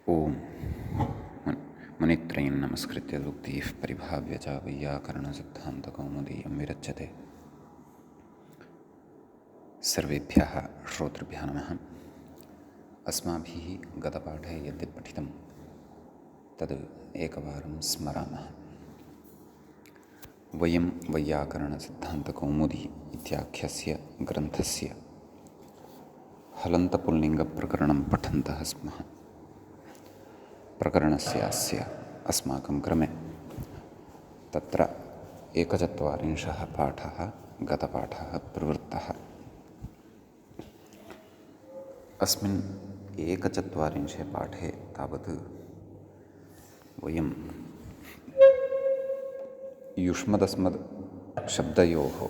ओम मुनित्रयं नमस्कृत्य उक्तिः परिभाव्य च वैयाकरणसिद्धान्तकौमुदीयं विरच्यते। सर्वेभ्यः श्रोतृभ्यः नमः। अस्माभिः गतपाठे यद्यत् पठितं तद् एकवारं स्मरामः। वयं वैयाकरणसिद्धान्तकौमुदी इत्याख्यस्य ग्रन्थस्य हलन्तपुल्लिङ्गप्रकरणं पठन्तः स्मः। प्रकरणस्यास्य अस्माकं क्रमे तत्र 41 पाठः गतपाठः प्रवृत्तः। अस्मिन् 41 पाठे तावत् वयं युष्मदस्मद् शब्दयोः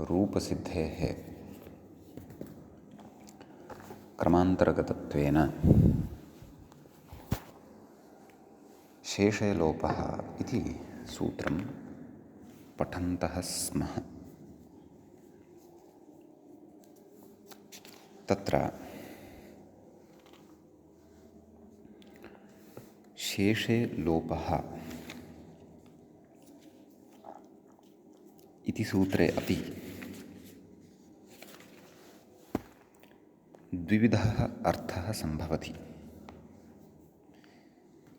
रूपसिद्धेः क्रमान्तरगतत्वेन शेषे लोपः इति सूत्रं पठन्तः स्मः। तत्र शेषे लोपः इति सूत्रे अपि द्विविधः अर्थः सम्भवति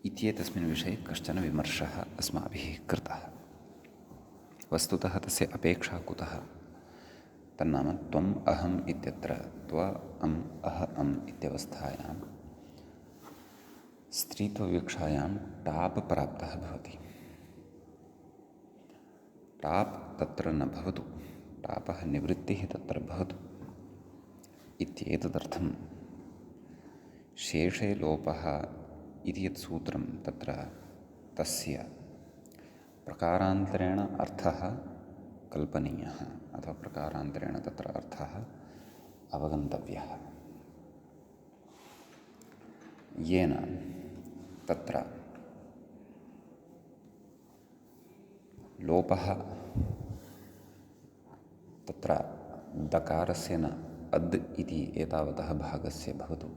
इत्येतस्मिन् विषये कश्चन विमर्शः अस्माभिः कृतः। वस्तुतः तस्य अपेक्षा कुतः? तन्नाम त्वम् अहम् इत्यत्र त्व अम् अह अम् इत्यवस्थायां स्त्रीत्वविवक्षायां टाप् प्राप्तः भवति। टाप् तत्र न भवतु, टापः निवृत्तिः तत्र भवतु इत्येतदर्थं शेषे लोपः इति यत् सूत्रं तत्र तस्य प्रकारान्तरेण अर्थः कल्पनीयः अथवा प्रकारान्तरेण तत्र अर्थः अवगन्तव्यः, येन तत्र लोपः तत्र दकारस्य न अद् इति एतावतः भागस्य भवतु,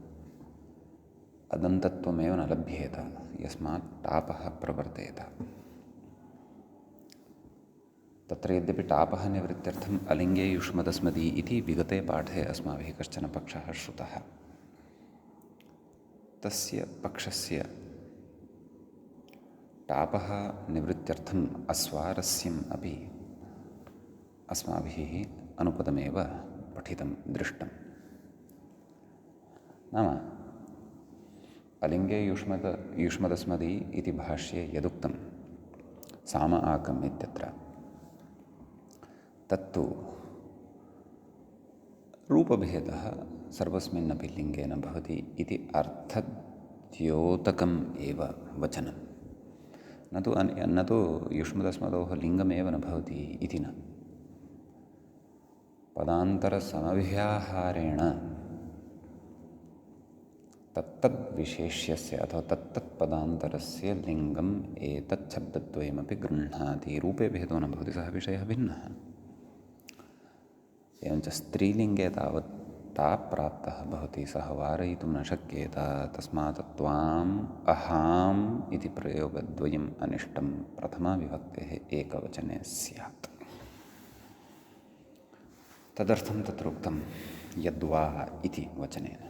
अदन्तत्वमेव न लभ्येत, यस्मात् टापः प्रवर्तेत। तत्र यद्यपि टापः निवृत्त्यर्थम् अलिङ्गे युष्मदस्मदी इति विगते पाठे अस्माभिः कश्चन पक्षः श्रुतः। तस्य पक्षस्य टापः निवृत्त्यर्थम् अस्वारस्यम् अपि अस्माभिः अनुपदमेव पठितं दृष्टं। नाम अलिङ्गे युष्मदस्मदी इति भाष्ये यदुक्तं साम आकम् इत्यत्र, तत्तु रूपभेदः सर्वस्मिन्नपि लिङ्गे न भवति इति अर्थद्योतकम् एव वचनं, न तु युष्मदस्मदोः लिङ्गमेव न भवति इति न। पदान्तरसमव्याहारेण तत्तद्विशेष्यस्य अथवा तत्तत्पदान्तरस्य लिङ्गम् एतत् शब्दद्वयमपि गृह्णाति। रूपे भेदो न भवति, सः विषयः भिन्नः। एवञ्च स्त्रीलिङ्गे तावत् ताप् प्राप्तः भवति, सः वारयितुं न शक्येत, तस्मात् त्वाम् अहाम् इति प्रयोगद्वयम् अनिष्टं प्रथमाविभक्तेः एकवचने स्यात्। तदर्थं तत्र उक्तं यद्वा इति वचनेन।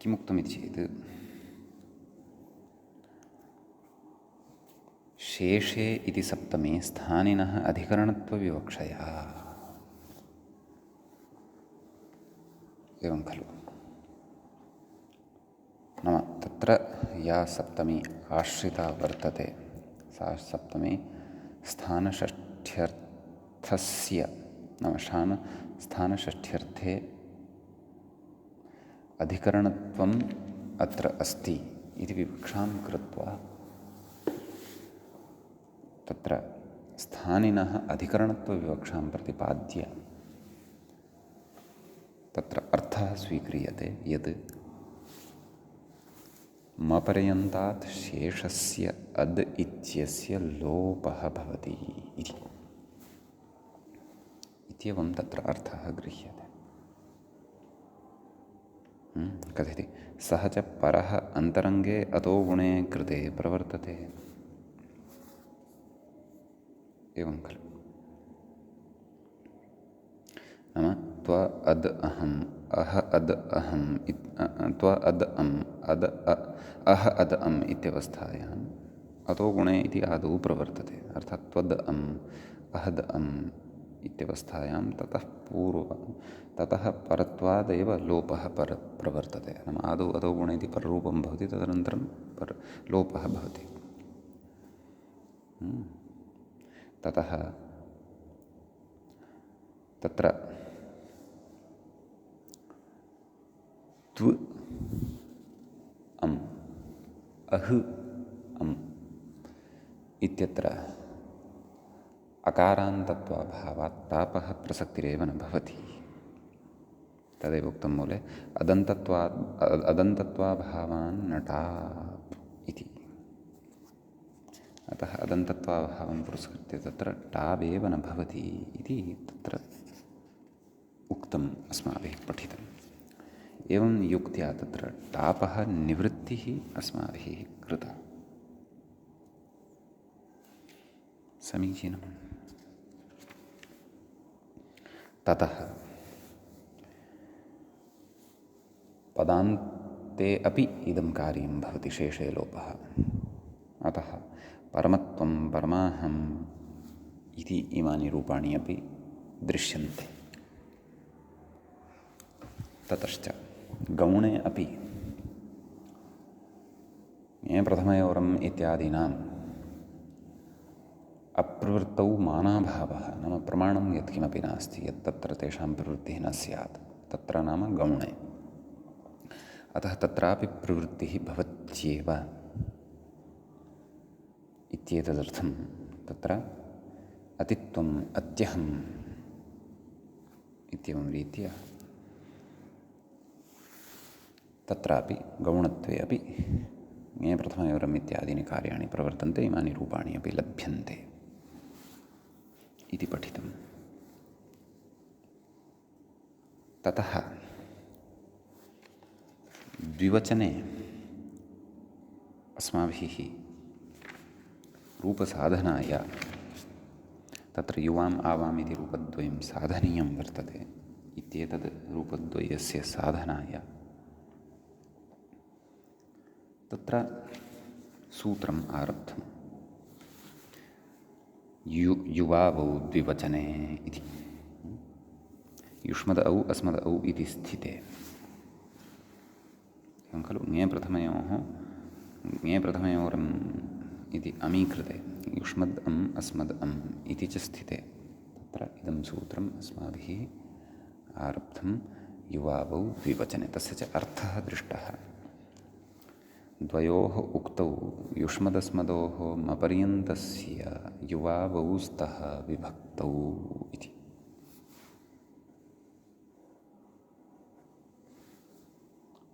किमुक्तमिति चेत् शेषे इति सप्तमे स्थानिनः अधिकरणत्वविवक्षया। एवं खलु? नाम तत्र या सप्तमी आश्रिता वर्तते सा सप्तमी स्थानषष्ठ्यर्थस्य नाम स्थानषष्ठ्यर्थे अधिकरणत्वम् अत्र अस्ति इति विवक्षां कृत्वा तत्र स्थानिनः अधिकरणत्वविवक्षां प्रतिपाद्य तत्र अर्थः स्वीक्रियते यत् मपर्यन्तात् शेषस्य अद् इत्यस्य लोपः भवति इति। इत्येवं तत्र अर्थः गृह्यते। कथयति सः च परः अन्तरङ्गे अतो गुणे कृते प्रवर्तते। एवं खलु। नाम त्व अद् अहम् अह अद् अहम् त्व अद् अम् अद् अह अद् अम् इत्यवस्थायाम् अतो गुणे इति आदौ प्रवर्तते। अर्थात् त्वद् अम् अहद् अम् इत्यवस्थायां ततः परत्वादेव लोपः प्रवर्तते। नाम आदौ अतो गुणे इति पररूपं भवति, तदनन्तरं लोपः भवति। ततः तत्र त्व अम् अह् अम् इत्यत्र अकारान्तत्वाभावात् तापः प्रसक्तिरेव न भवति। तदेव उक्तं मूले अदन्तत्वाभावान् न टाप् इति। अतः अदन्तत्वाभावं पुरस्कृत्य तत्र टावेव न भवति इति तत्र उक्तम्, अस्माभिः पठितम्। एवं युक्त्या तत्र टापः निवृत्तिः अस्माभिः कृता। समीचीनम्। ततः पदान्ते अपि इदं कार्यं भवति, शेषे लोपः। अतः परमत्वं परमाहम् इति इमानि रूपाणि अपि दृश्यन्ते। ततश्च गौणे अपि प्रथमयोरम् इत्यादीनाम् अप्रवृत्तौ मानाभावः, नाम प्रमाणं यत्किमपि नास्ति, यत् तत्र तेषां प्रवृत्तिः न स्यात्, तत्र नाम गौणे। अतः तत्रापि प्रवृत्तिः भवत्येव इत्येतदर्थं तत्र अतित्वम् अत्यहम् इत्येवं रीत्या तत्रापि गौणत्वे अपि प्रथमयोरम् इत्यादीनि कार्याणि प्रवर्तन्ते, इमानि रूपाणि अपि लभ्यन्ते इति पठितम्। ततः द्विवचने अस्माभिः रूपसाधनाय तत्र युवाम् आवाम् इति रूपद्वयं साधनीयं वर्तते। इत्येतद् रूपद्वयस्य साधनाय तत्र सूत्रम् आरब्धम्। युवावौ द्विवचने इति। युष्मद् औ अस्मद् औ इति स्थिते। एवं खलु। प्रथमयोरम् इति अमीकृते युष्मद् अम् अस्मद् अम् इति च स्थिते तत्र इदं सूत्रम् अस्माभिः आरब्धं युवावौ द्विवचने। तस्य च अर्थः दृष्टः। द्वयोः उक्तौ युष्मदस्मदोः मपर्यन्तस्य युवावौ स्तः विभक्तौ इति।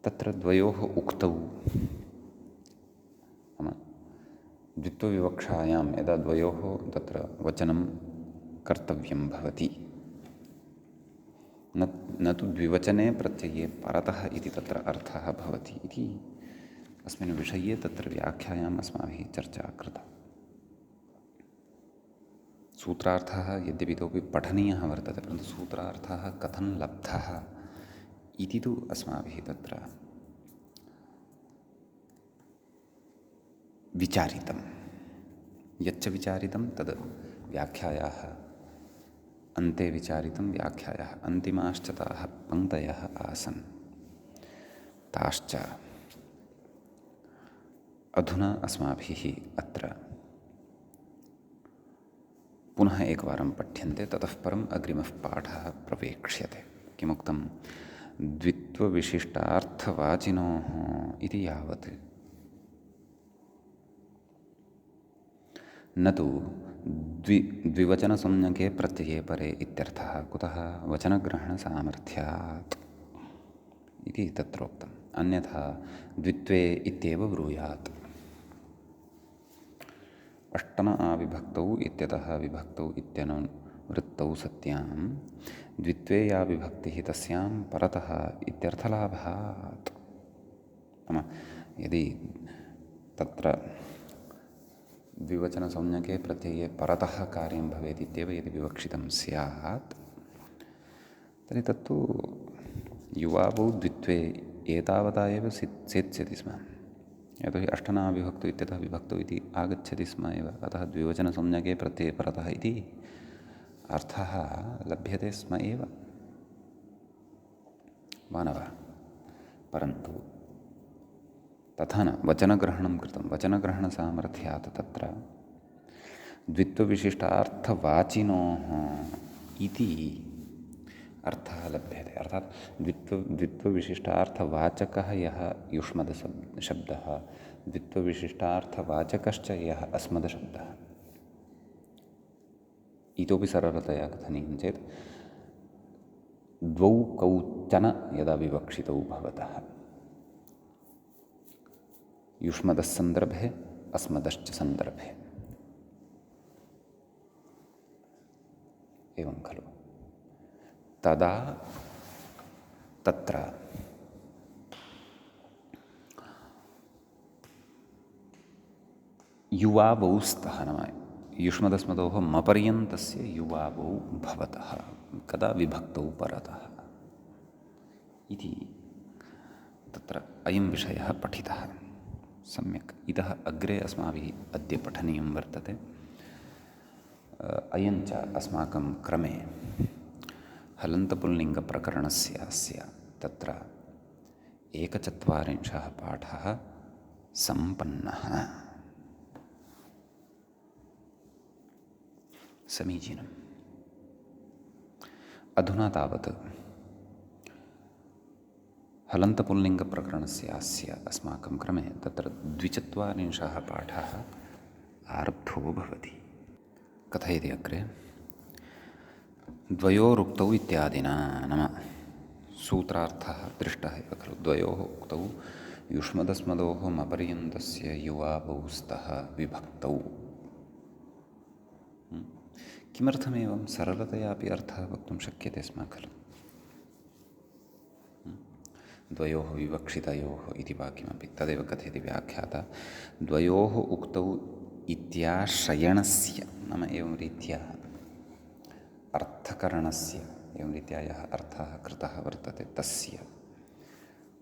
तत्र द्वयोः उक्तौ नाम द्वित्वविवक्षायां यदा द्वयोः तत्र वचनं कर्तव्यं भवति, न तु द्विवचने प्रत्यये परतः इति तत्र अर्थः भवति इति अस्मिन् विषये तत्र व्याख्यायाम् अस्माभिः चर्चा कृता। सूत्रार्थः यद्यपि इतोपि पठनीयः वर्तते, परन्तु सूत्रार्थः कथं लब्धः इति तु अस्माभिः तत्र विचारितं। यच्च विचारितं तद् व्याख्यायाः अन्ते विचारितं। व्याख्यायाः अन्तिमाश्च ताः पङ्क्तयः आसन्, ताश्च अधुना अस्माभिः अत्र पुनः एकवारं पठ्यन्ते। ततः परम् अग्रिमः पाठः प्रवेक्ष्यते। किमुक्तं? द्वित्वविशिष्टार्थवाचिनोः इति यावत्, न तु द्विवचनसंज्ञके प्रत्यये परे इत्यर्थः। कुतः? वचनग्रहणसामर्थ्यात् इति तत्रोक्तम्। अन्यथा द्वित्वे इत्येव ब्रूयात्। अष्टम आविभक्तौ इत्यतः विभक्तौ इत्यनुवृत्तौ सत्यां द्वित्वे या विभक्तिः तस्यां परतः इत्यर्थलाभात्। नाम यदि तत्र द्विवचनसंज्ञके प्रत्यये परतः कार्यं भवेत् इत्येव यदि विवक्षितं स्यात् तर्हि तत्तु युवावौ द्वित्वे एतावता एव सेत्स्यति स्म। यतोहि अष्टना विभक्तौ इत्यतः विभक्तौ इति आगच्छति स्म एव, अतः द्विवचनसंज्ञके प्रत्यये परतः इति अर्थः लभ्यते स्म एव मानव। परन्तु तथा न वचनग्रहणं कृतं। वचनग्रहणसामर्थ्यात् तत्र द्वित्वविशिष्टार्थवाचिनोः इति अर्थः लभ्यते। अर्थात् द्वित्वविशिष्टार्थवाचकः यः युष्मदशब्दः, द्वित्वविशिष्टार्थवाचकश्च यः अस्मदशब्दः। इतोपि सरलतया कथनीयं चेत् द्वौ कौचन यदा विवक्षितौ भवतः, युष्मदस्सन्दर्भे अस्मदश्च सन्दर्भे, एवं खलु, तदा तत्र युवावौ स्तः। नाम युष्मदस्मदोः मपर्यन्तस्य युवावौ भवतः कदा विभक्तौ परतः इति तत्र अयं विषयः पठितः सम्यक्। इतः अग्रे अस्माभिः अद्य पठनीयं वर्तते। अयञ्च अस्माकं क्रमे हलन्तपुल्लिङ्गप्रकरणस्य अस्य तत्र 41 पाठः सम्पन्नः। समीचीनम्। अधुना तावत् हलन्तपुल्लिङ्गप्रकरणस्य अस्य अस्माकं क्रमे तत्र 42 पाठः आरब्धो भवति। कथयति अग्रे, द्वयोरुक्तौ इत्यादिना। नाम सूत्रार्थः दृष्टः एव खलु। द्वयोः उक्तौ युष्मदस्मदोः मपर्यन्तस्य युवावौ स्तः विभक्तौ। किमर्थमेवं सरलतयापि अर्थः वक्तुं शक्यते स्म खलु। द्वयोः विवक्षितयोः इति वा किमपि तदेव कथयति व्याख्याता। द्वयोः उक्तौ इत्याश्रयणस्य, नाम एवं रीत्या अर्थकरणस्य, एवं रीत्या यः अर्थः कृतः वर्तते तस्य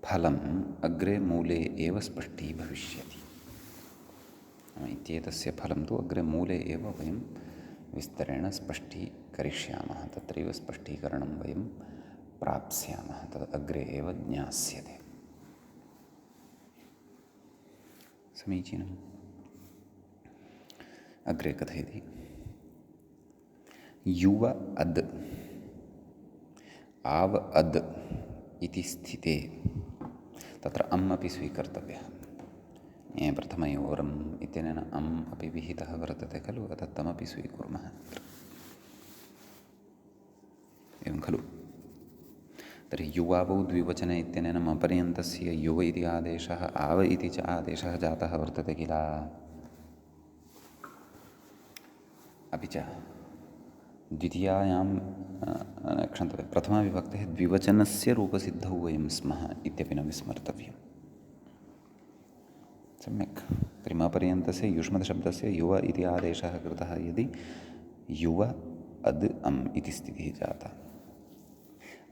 फलम् अग्रे मूले एव स्पष्टीभविष्यति। इत्येतस्य फलं तु अग्रे मूले एव वयं विस्तरेण स्पष्टीकरिष्यामः। तत्रैव स्पष्टीकरणं वयं प्राप्स्यामः। तद् अग्रे एव ज्ञास्यते। समीचीनम्। अग्रे कथयति, युव अद् आव अद् इति स्थिते तत्र अम् अपि स्वीकर्तव्यः। प्रथमयोरम् इत्यनेन अम् अपि विहितः वर्तते खलु, अतः तमपि स्वीकुर्मः। एवं खलु। तर्हि युवावौ द्विवचने इत्यनेन मपर्यन्तस्य युव इति आदेशः आव इति च आदेशः जातः वर्तते किल। अपि च द्वितीयायां क्षन्तव्यं प्रथमाविभक्तेः द्विवचनस्य रूपसिद्धौ वयं स्मः इत्यपि न विस्मर्तव्यम्। सम्यक्। तर्हि मपर्यन्तस्य युष्मदशब्दस्य युव इति आदेशः कृतः यदि युव अद् अम् इति स्थितिः जाता।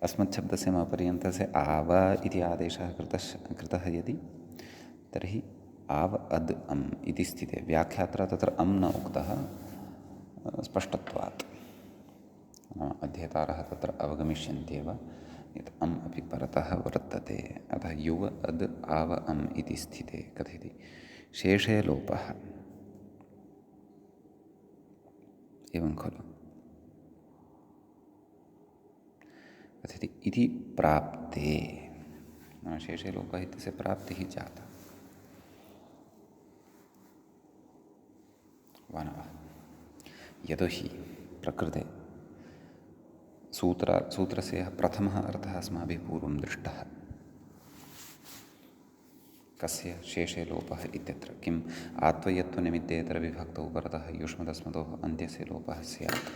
अस्मच्छब्दस्य मपर्यन्तस्य आव इति आदेशः कृतः यदि, तर्हि आव अद् अम् इति स्थिते व्याख्यात्रा तत्र अम् न उक्तः स्पष्टत्वात्। अध्येतारः तत्र अवगमिष्यन्त्येव यत् अम् अपि परतः वर्तते। अतः युव अद् आव अम् इति स्थिते कथयति शेषे लोपः। एवं खलु। कथयति इति प्राप्ते। शेषे लोपः इत्यस्य प्राप्तिः जाता। वानवः। यतोहि प्रकृते सूत्रस्य यः प्रथमः अर्थः अस्माभिः पूर्वं दृष्टः। कस्य? शेषे लोपः इत्यत्र। किम्? आत्वयत्वनिमित्तेतरविभक्तौ परतः युष्मदस्मदोः अन्त्यस्य लोपः स्यात्।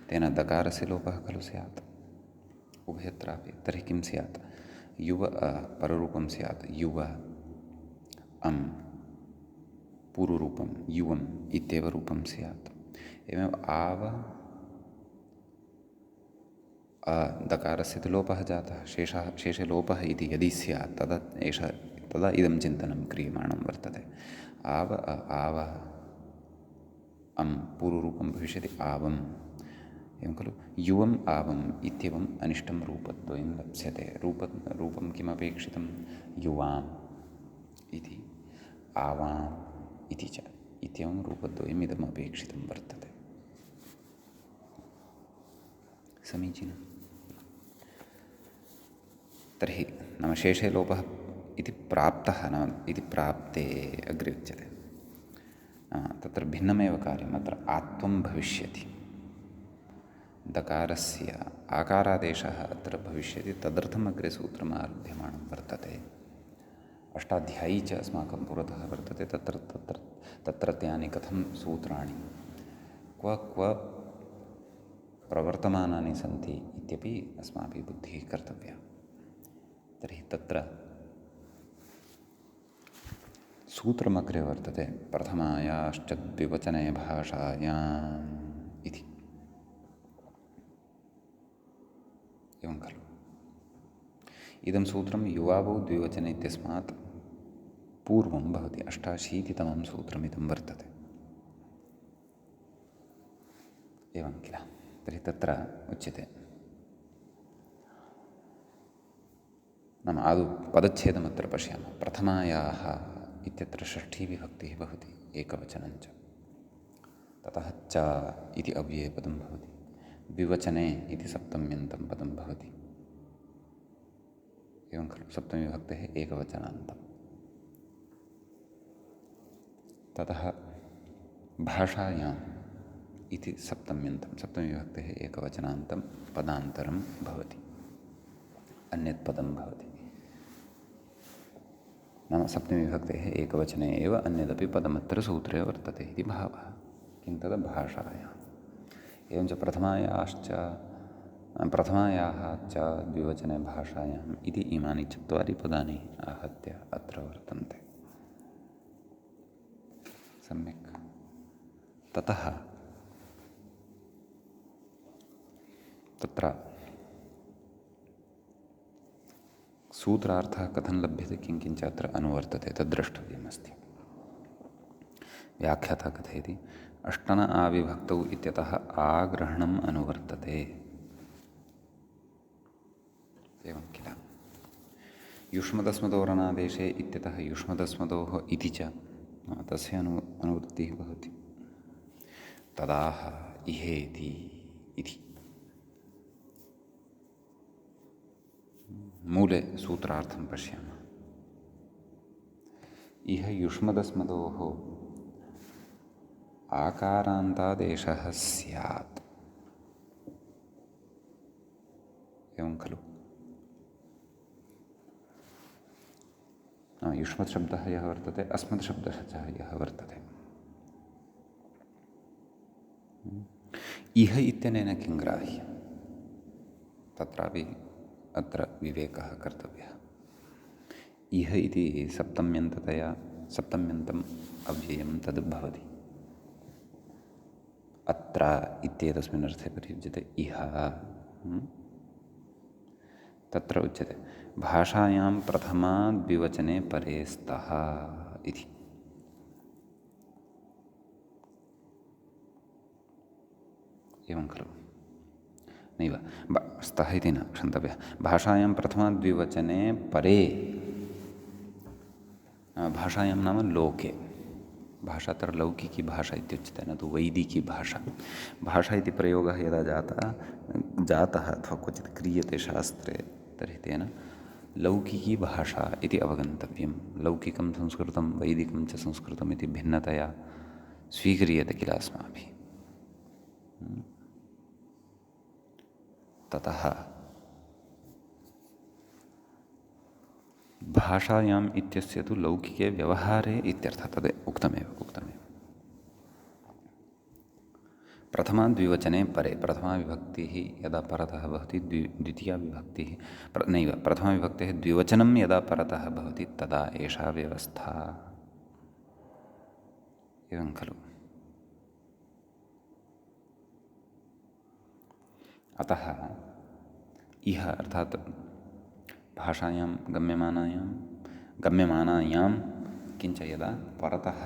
तेन दकारस्य लोपः खलु स्यात्। उभयत्रापि तर्हि किं स्यात्? युव पररूपं स्यात् युव, अम् पूर्वरूपं युवम् इत्येव रूपं स्यात्। एवमेव आव दकारस्य तु लोपः जातः, शेषे लोपः इति यदि स्यात् तदा इदं चिन्तनं क्रियमाणं वर्तते। आव आवः, अम् पूर्वरूपं भविष्यति आवम्, एवं खलु। युवम् आवम् इत्येवम् अनिष्टं रूपद्वयं लप्स्यते। रूपं किमपेक्षितं? युवाम् इति, आवाम् इति च इत्येवं रूपद्वयम् इदम् अपेक्षितं वर्तते। समीचीनं। तर्हि नाम शेषे लोपः इति प्राप्तः, नाम इति प्राप्ते अग्रे उच्यते। तत्र भिन्नमेव कार्यम्। अत्र आत्वं भविष्यति, दकारस्य आकारादेशः अत्र भविष्यति, तदर्थम् अग्रे सूत्रम् आरभ्यमाणं वर्तते। अष्टाध्यायी च अस्माकं पुरतः वर्तते। तत्रत्यानि कथं सूत्राणि क्व प्रवर्तमानानि सन्ति इत्यपि अस्माभिः बुद्धिः कर्तव्या। तर्हि तत्र सूत्रमग्रे वर्तते, प्रथमायाश्च द्विवचने भाषायाम् इति। एवं खलु। इदं सूत्रं युवावौ द्विवचने इत्यस्मात् पूर्वं भवति। 88तमं सूत्रमिदं वर्तते। एवं किल। तर्हि तत्र उच्यते, नाम आदौ पदच्छेदमत्र पश्यामः। प्रथमायाः इत्यत्र षष्ठीविभक्तिः भवति, एकवचनं च। ततः च इति अव्ययपदं भवति। द्विवचने इति सप्तम्यन्तं पदं भवति। एवं खलु। सप्तमीविभक्तेः एकवचनान्तम्। ततः भाषायाम् इति सप्तम्यन्तं, सप्तमीविभक्तेः एकवचनान्तं पदान्तरं भवति, अन्यत् पदं भवति। नाम सप्तमीविभक्तेः एकवचने एव अन्यदपि पदमत्र सूत्रे वर्तते इति भावः। किं तद् भाषायाम्। एवञ्च प्रथमायाः च द्विवचने भाषायाम् इति इमानि 4 पदानि आहत्य अत्र वर्तन्ते। सम्यक्। ततः तत्र सूत्रार्थः कथं लभ्यते, किञ्च अत्र अनुवर्तते, तद्द्रष्टव्यमस्ति। व्याख्याता कथयति, अष्टन आविभक्तौ इत्यतः आग्रहणम् अनुवर्तते। एवं किल। युष्मदस्मदोरणादेशे इत्यतः युष्मदस्मदोः इति च तस्य अनुवृत्तिः भवति। तदाह इहेति इति मूले सूत्रार्थं पश्यामः। इह युष्मदस्मदोः आकारान्तादेशः स्यात्। एवं खलु। युष्मत् शब्दः यः वर्तते, अस्मत् शब्दः च यः वर्तते। इह इत्यनेन किं ग्राह्यं? तत्रापि अत्र विवेकः कर्तव्यः। इह इति सप्तम्यन्तम् अव्ययं तद् भवति। अत्र इत्येतस्मिन् अर्थे प्रयुज्यते इह। तत्र उच्यते भाषायां प्रथमा द्विवचने परे स्तः इति। एवं खलु। नैव स्तः इति न क्षन्तव्यः। भाषायां प्रथमा द्विवचने परे, भाषायां नाम लोके। भाषा अत्र लौकिकी भाषा इत्युच्यते, न तु वैदिकी भाषा। भाषा इति प्रयोगः यदा जातः अथवा क्वचित् क्रियते शास्त्रे, तर्हि तेन लौकिकी भाषा इति अवगन्तव्यं। लौकिकं संस्कृतं, वैदिकं च संस्कृतम् इति भिन्नतया स्वीक्रियते किल अस्माभिः। ततः भाषायाम् इत्यस्य तु लौकिके व्यवहारे इत्यर्थः, तद् उक्तमेव। प्रथमाद्विवचने परे प्रथमाविभक्तिः यदा परतः भवति द्वितीयाविभक्तिः नैव प्रथमाविभक्तेः द्विवचनं यदा परतः भवति तदा एषा व्यवस्था एवं खलु। अतः इह अर्थात् भाषायां गम्यमानायां किञ्च यदा परतः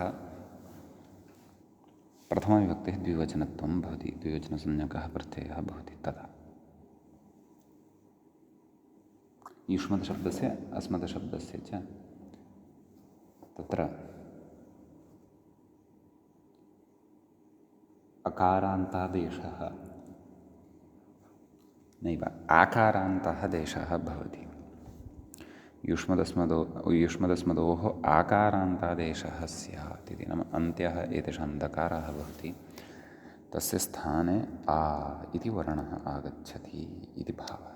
प्रथमाविभक्तेः द्विवचनत्वं भवति द्विवचनसंज्ञकः प्रत्ययः भवति तदा युष्मद्शब्दस्य अस्मद्शब्दस्य च तत्र अकारान्तादेशः नैव आकारान्तः देशः भवति। युष्मदस्मदोः आकारान्तादेशः स्यात् इति नाम अन्त्यः एतेषां दकाराः भवति तस्य स्थाने आ इति वर्णः आगच्छति इति भावः।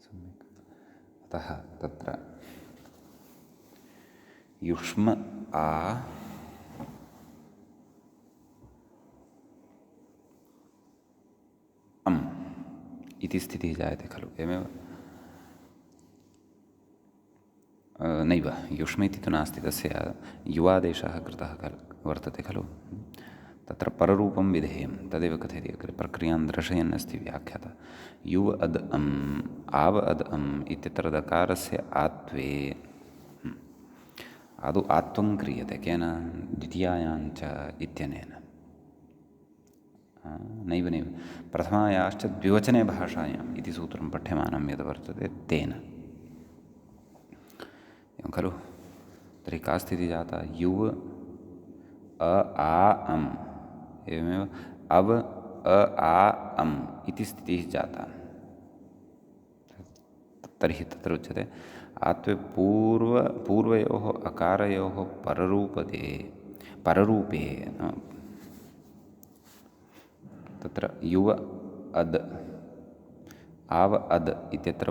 सम्यक्। अतः तत्र युष्म आ अम् इति स्थितिः जायते खलु। एवमेव नैव युष्म इति तु नास्ति, तस्य युवादेशः कृतः वर्तते खलु। तत्र पररूपं विधेयं तदेव कथयति अग्रे प्रक्रियां दर्शयन् अस्ति व्याख्याता। युव अद् अम् आव अद् अम् इत्यत्र दकारस्य आत्वे आदौ आत्वं क्रियते केन द्वितीयायाञ्च इत्यनेन नैव प्रथमायाश्च द्विवचने भाषायाम् इति सूत्रं पठ्यमानं यद् वर्तते तेन एवं खलु। तर्हि का स्थितिः जाता युव अ आ अम् एवमेव अव अ आ अम् इति स्थितिः जाता। तर्हि तत्र उच्यते आत्वे पूर्वयोः अकारयोः पररूपे तत्र युव अद् आव अद् इत्यत्र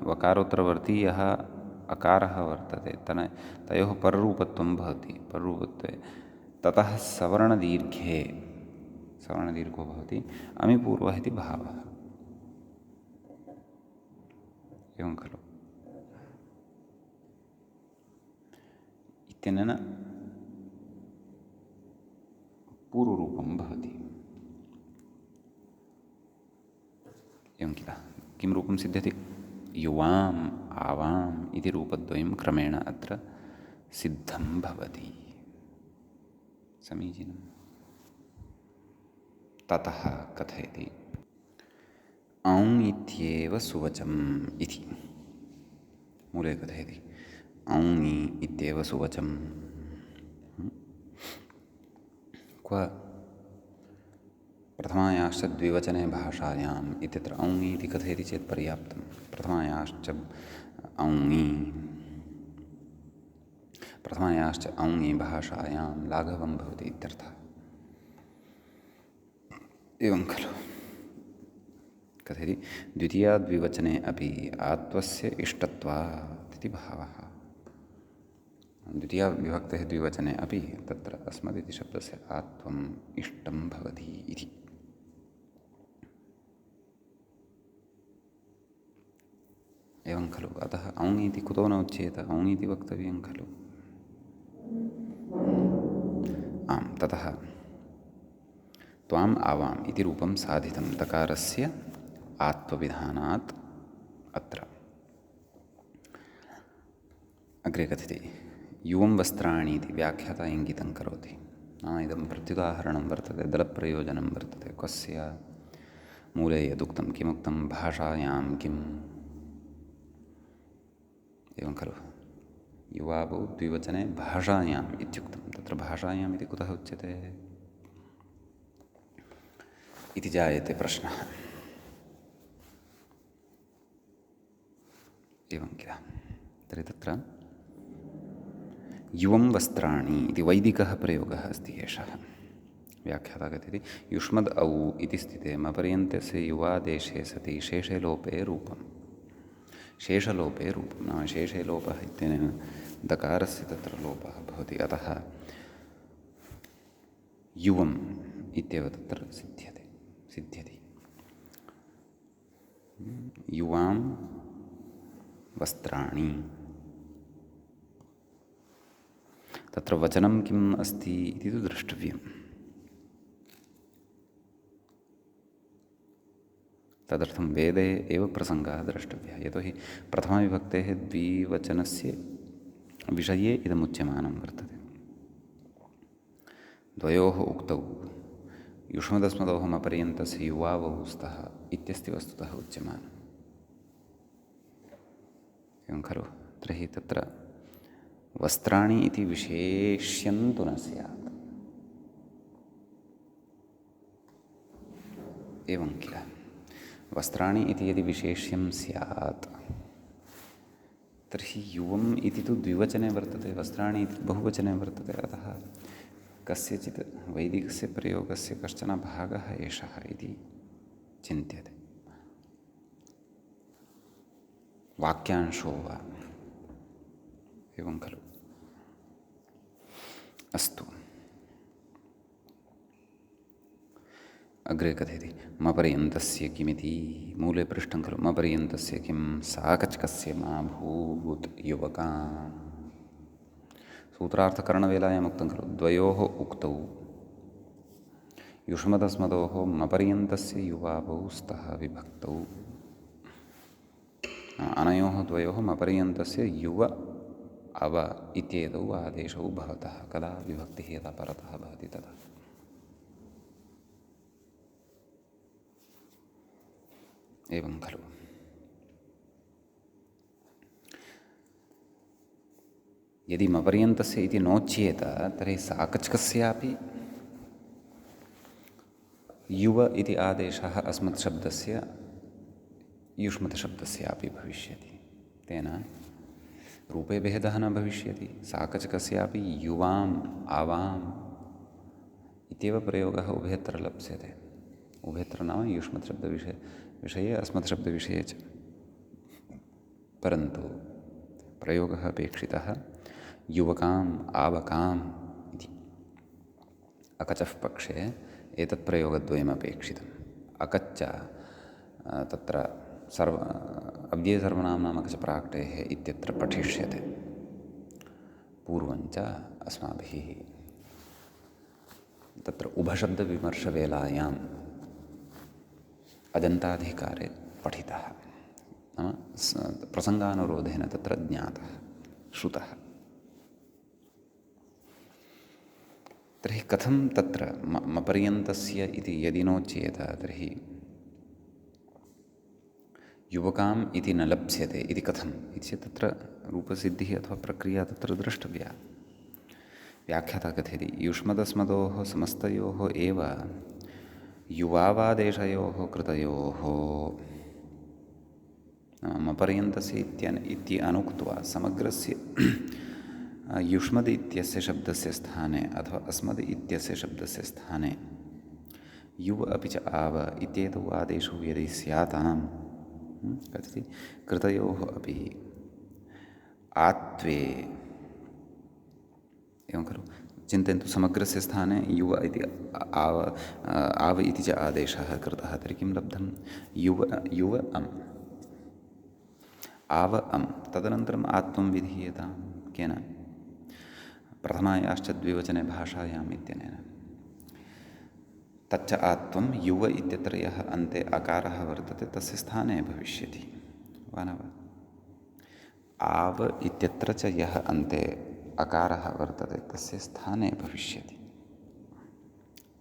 वकारोत्तरवर्ती यः अकारः वर्तते तयोः पररूपत्वं भवति। पररूपत्वे ततः सवर्णदीर्घो भवति अमिपूर्वः इति भावः एवं खलु। इत्यनेन पूर्वरूपं भवति एवं किल। किं रूपं सिद्ध्यति युवाम् आवाम् इति रूपद्वयं क्रमेण अत्र सिद्धं भवति। समीचीनं। ततः कथयति औ इत्येव सुवचम् इति मूले कथयति औङि इत्येव सुवचम् क्व प्रथमायाश्च द्विवचने भाषायाम् इत्यत्र औङि इति कथयति चेत् पर्याप्तं। प्रथमायाश्च औङि भाषायां लाघवं भवति इत्यर्थः एवं खलु। कथयति द्वितीयाद्विवचने अपि आत्वस्य इष्टत्वात् इति भावः। द्वितीयाविभक्तेः द्विवचने अपि तत्र अस्मदिति शब्दस्य आत्वम् इष्टं भवति इति। एवं खलु। अतः औङ् इति कुतो न उच्येत औङ् इति वक्तव्यं खलु। आम् ततः त्वाम् आवाम् इति रूपं साधितं तकारस्य आत्वविधानात् अत्र अग्रे कथयति युवं वस्त्राणि इति व्याख्याता इङ्गितं करोति। नाम इदं प्रत्युदाहरणं वर्तते, दलप्रयोजनं वर्तते। कस्य मूले यदुक्तं किमुक्तं भाषायां किम् एवं खलु। युवावौ द्विवचने भाषायाम् इत्युक्तं। तत्र भाषायाम् इति कुतः उच्यते इति जायते प्रश्नः। एवं किल। तर्हि तत्र युवं वस्त्राणि इति वैदिकः प्रयोगः अस्ति एषः। व्याख्याता कथयति युष्मद् औ इति स्थिते मपर्यन्तस्य युवादेशे सति शेषे लोपे रूपं। शेषलोपे रूपं। नाम शेषे लोपः इत्यनेन दकारस्य तत्र लोपः भवति। अतः युवम् इत्येव तत्र सिद्ध्यति। युवां वस्त्राणि, तत्र वचनं किम् अस्ति इति तु द्रष्टव्यम्। तदर्थं वेदे एव प्रसङ्गः द्रष्टव्यः, यतोहि प्रथमाविभक्तेः द्विवचनस्य विषये इदमुच्यमानं वर्तते। द्वयोः उक्तौ युष्मदस्मदोः मपर्यन्तस्य युवावौ स्तः इत्यस्ति वस्तुतः उच्यमानम्। एवं खलु? तर्हि तत्र वस्त्राणि इति विशेष्यं तु न स्यात्। एवं किल? वस्त्राणि इति यदि विशेष्यं स्यात् तर्हि युवम् इति तु द्विवचने वर्तते, वस्त्राणि इति बहुवचने वर्तते। अतः कस्यचित् वैदिकस्य प्रयोगस्य कश्चन भागः एषः इति चिन्त्यते। वाक्यांशो वा, एवं खलु? अस्तु, अग्रे कथयति मपर्यन्तस्य किमिति। मूले पृष्टं खलु मपर्यन्तस्य किं साकचकस्य मा भूत् युवकान्। सूत्रार्थकरणवेलायाम् उक्तं खलु द्वयोः उक्तौ युष्मदस्मदोः मपर्यन्तस्य युवावौ स्तः विभक्तौ। अनयोः द्वयोः मपर्यन्तस्य युव अव इत्येतौ आदेशौ भवतः कदा विभक्तिः यदा परतः भवति तदा। एवं खलु? यदि मपर्यन्तस्य इति नोच्येत तर्हि साकचकस्यापि युव इति आदेशः अस्मत्शब्दस्य युष्मत्शब्दस्यापि भविष्यति। तेन रूपे भेदः न भविष्यति। साकचकस्यापि युवाम् आवाम् इत्येव प्रयोगः उभयत्र लप्स्यते। उभयत्र नाम युष्मत्शब्दविषये अस्मत्शब्दविषये च। परन्तु प्रयोगः अपेक्षितः युवकाम् आवकाम् इति। अकचः पक्षे एतत् प्रयोगद्वयमपेक्षितम्। अकच्च तत्र अव्ययसर्वनाम्नाम् अकचप्राक्टेः इत्यत्र पठिष्यते। पूर्वञ्च अस्माभिः तत्र उभशब्दविमर्शवेलायाम् अजन्ताधिकारे पठितः, नाम प्रसङ्गानुरोधेन तत्र ज्ञातः श्रुतः। तर्हि कथं तत्र मपर्यन्तस्य इति यदि नोच्येत तर्हि युवकाम् इति न लप्स्यते इति कथम् इति चेत् तत्र रूपसिद्धिः अथवा प्रक्रिया तत्र द्रष्टव्या। व्याख्याता कथयति युष्मदस्मदोः समस्तयोः एव युवावादेशयोः कृतयोः मपर्यन्तस्य इति अनुक्त्वा समग्रस्य युष्मद् इत्यस्य शब्दस्य स्थाने अथवा अस्मद् इत्यस्य शब्दस्य स्थाने युव अपि च आव इत्येतौ आदेशौ यदि स्याताम् कथयति कृतयोः अपि आत्वे। एवं खलु? चिन्तयन्तु, समग्रस्य स्थाने युव इति आव इति च आदेशः कृतः। तर्हि किं लब्धं? युव अम् आव अम्। तदनन्तरम् आत्वं विधीयताम्। केन? प्रथमायाश्च द्विवचने भाषायाम् इत्यनेन। तच्च आत्वं युव इत्यत्र यः अन्ते अकारः वर्तते तस्य स्थाने भविष्यति वा न वा? आव इत्यत्र च यः अन्ते अकारः वर्तते तस्य स्थाने भविष्यति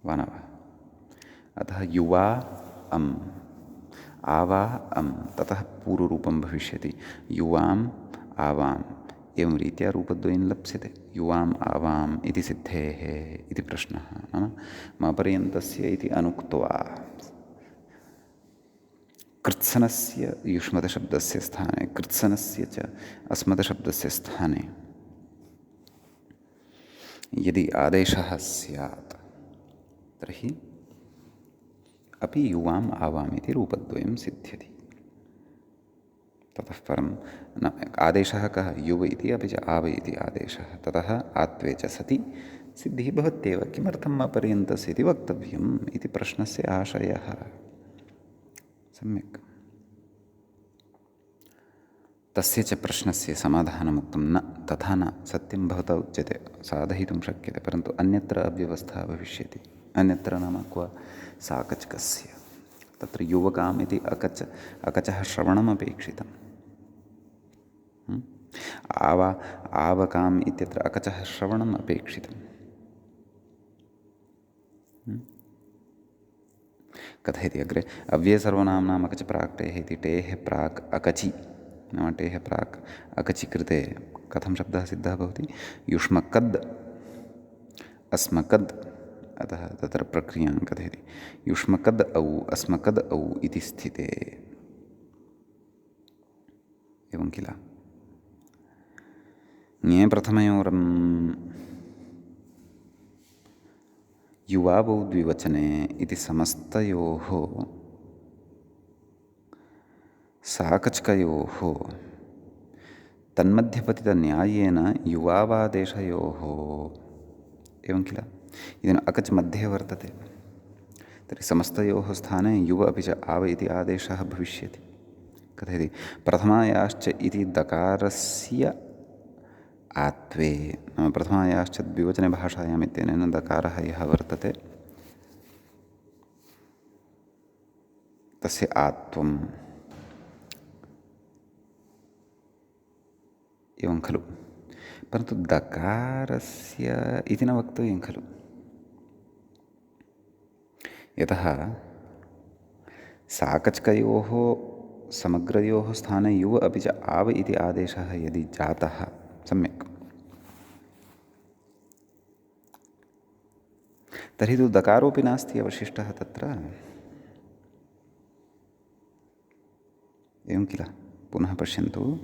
वा न वा? अतः युवा अम् आवा अम् ततः पूर्वरूपं भविष्यति युवाम् आवाम्। एवं रीत्या रूपद्वयं लप्स्यते। युवाम् आवाम् इति सिद्धेः इति प्रश्नः। नाम मपर्यन्तस्य इति अनुक्त्वा कृत्सनस्य युष्मदशब्दस्य स्थाने कृत्सनस्य च अस्मदशब्दस्य स्थाने यदि आदेशः स्यात् तर्हि अपि युवाम् आवाम् इति रूपद्वयं सिद्ध्यति। ततः परं न आदेशः कः? युव इति अपि च आव इति आदेशः। ततः आत्वे च सति सिद्धिः भवत्येव, किमर्थम् अपर्यन्तस्य इति वक्तव्यम् इति प्रश्नस्य आशयः। सम्यक्। तस्य च प्रश्नस्य समाधानमुक्तं न, तथा न, सत्यं भवता उच्यते, साधयितुं शक्यते, परन्तु अन्यत्र अव्यवस्था भविष्यति। अन्यत्र नाम क्व? साकचकस्य तत्र युवकाम् इति अकचः श्रवणमपेक्षितम्। आवकाम् इत्यत्र अकचः श्रवणम् अपेक्षितम्। कथयति अग्रे, अव्ययसर्वनाम्नाम् अकच प्राक् टेः इति टेः प्राक् अकचि नाम टेः प्राक् अकचि कृते कथं शब्दः सिद्धः भवति? युष्मकद् अस्मकद्। अतः तत्र प्रक्रियां कथयति, युष्मकद् औ अस्मकद् औ इति स्थिते। एवं किल? ङे प्रथमयोरं युवावौ द्विवचने इति समस्तयोः साकचकयोः तन्मध्यपतितन्यायेन युवावादेशयोः। एवं किल? इदम् अकच् मध्ये वर्तते, तर्हि समस्तयोः स्थाने युव अपि च आव इति आदेशः भविष्यति। कथयति, प्रथमायाश्च इति दकारस्य आत्वे, नाम प्रथमायाश्च द्विवचने भाषायाम् इत्यनेन दकारः यः वर्तते तस्य आत्वम्। एवं खलु? परन्तु दकारस्य इति न वक्तव्यं खलु? यतः साकचकयोः समग्रयोः स्थाने युव अपि च आव इति आदेशः यदि जातः, सम्यक्, तर्हि तु दकारोऽपि नास्ति अवशिष्टः तत्र। एवं किल? पुनः पश्यन्तु,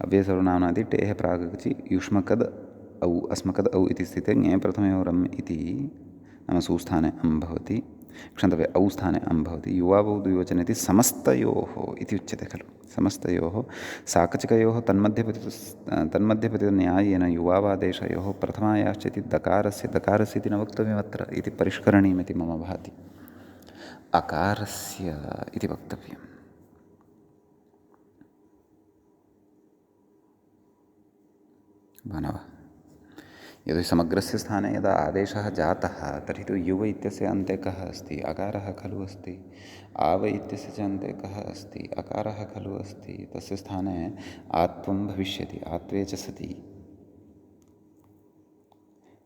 अव्ययसर्वनाम्नादि टेः प्रागचि युष्मकद् औ अस्मकद् औ इति स्थिते ङे प्रथमयोरम् इति नाम सुस्थाने अं भवति, क्षन्तव्य औ स्थाने अं भवति, युवावौ द्विवचने इति समस्तयोः इति उच्यते खलु? समस्तयोः साकचकयोः तन्मध्यपतितन्यायेन युवावादेशयोः प्रथमायाश्च इति दकारस्य इति न वक्तव्यमत्र इति परिष्करणीयमिति मम भाति। अकारस्य इति वक्तव्यम्। मानव यदि समग्रस्य स्थाने यदा आदेशः जातः तर्हि तु युव इत्यस्य अन्ते कः अस्ति? अकारः खलु अस्ति। आव इत्यस्य च अन्ते कः अस्ति? अकारः खलु अस्ति। तस्य स्थाने आत्वं भविष्यति, आत्वे च सति।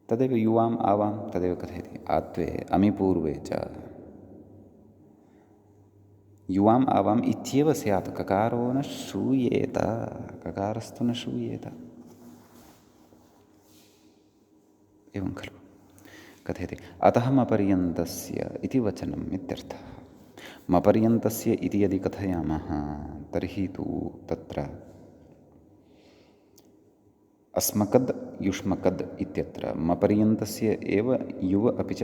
तदेव युवाम् आवां तदेव कथयति, आत्वे अमि पूर्वे च युवाम् आवाम् इत्येव स्यात्। ककारो न श्रूयेत, ककारस्तु न श्रूयेत। एवं खलु? कथयति, अतः मपर्यन्तस्य इति वचनम् इत्यर्थः। मपर्यन्तस्य इति यदि कथयामः तर्हि तु तत्र अस्मकद् युष्मकद् इत्यत्र मपर्यन्तस्य एव युव अपि च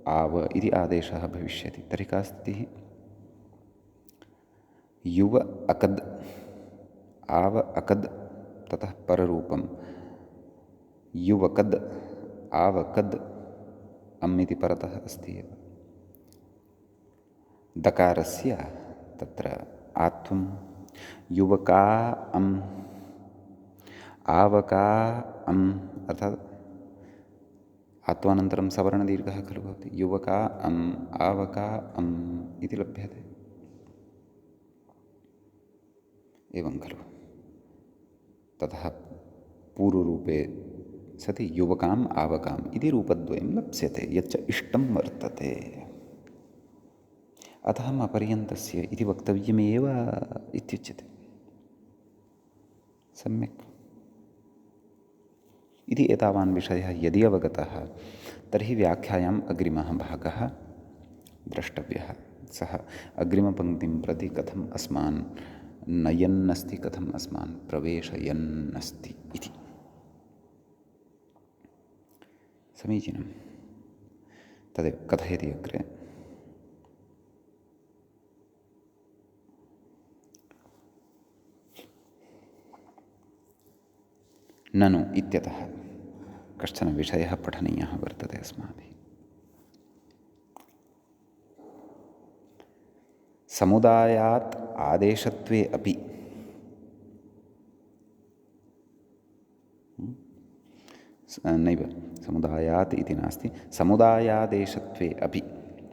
आव इति आदेशः भविष्यति। तर्हि का स्थितिः? युव अकद् आव अकद् ततः पररूपं युवकद् आवकद् अम् इति परतः अस्ति एव। दकारस्य तत्र आत्वं युवका अम् आवका अम् अर्थात् आत्वानन्तरं सवर्णदीर्घः खलु भवति। युवका अम् आवका अम् इति लभ्यते। एवं खलु? ततः पूर्वरूपे सति युवकाम् आवकाम् इति रूपद्वयं लप्स्यते, यच्च इष्टं वर्तते। अतः अपर्यन्तस्य इति वक्तव्यमेव इत्युच्यते। सम्यक्। इति एतावान् विषयः यदि अवगतः तर्हि व्याख्यायाम् अग्रिमः भागः द्रष्टव्यः। सः अग्रिमपङ्क्तिं प्रति कथम् अस्मान् नयन्नस्ति, कथम् अस्मान् प्रवेशयन्नस्ति इति। समीचीनं। तदेव कथयति अग्रे, ननु इत्यतः कश्चन विषयः पठनीयः वर्तते अस्माभिः। समुदायात् आदेशत्वे अपि नैव समुदायात् इति नास्ति, समुदायादेशत्वे अपि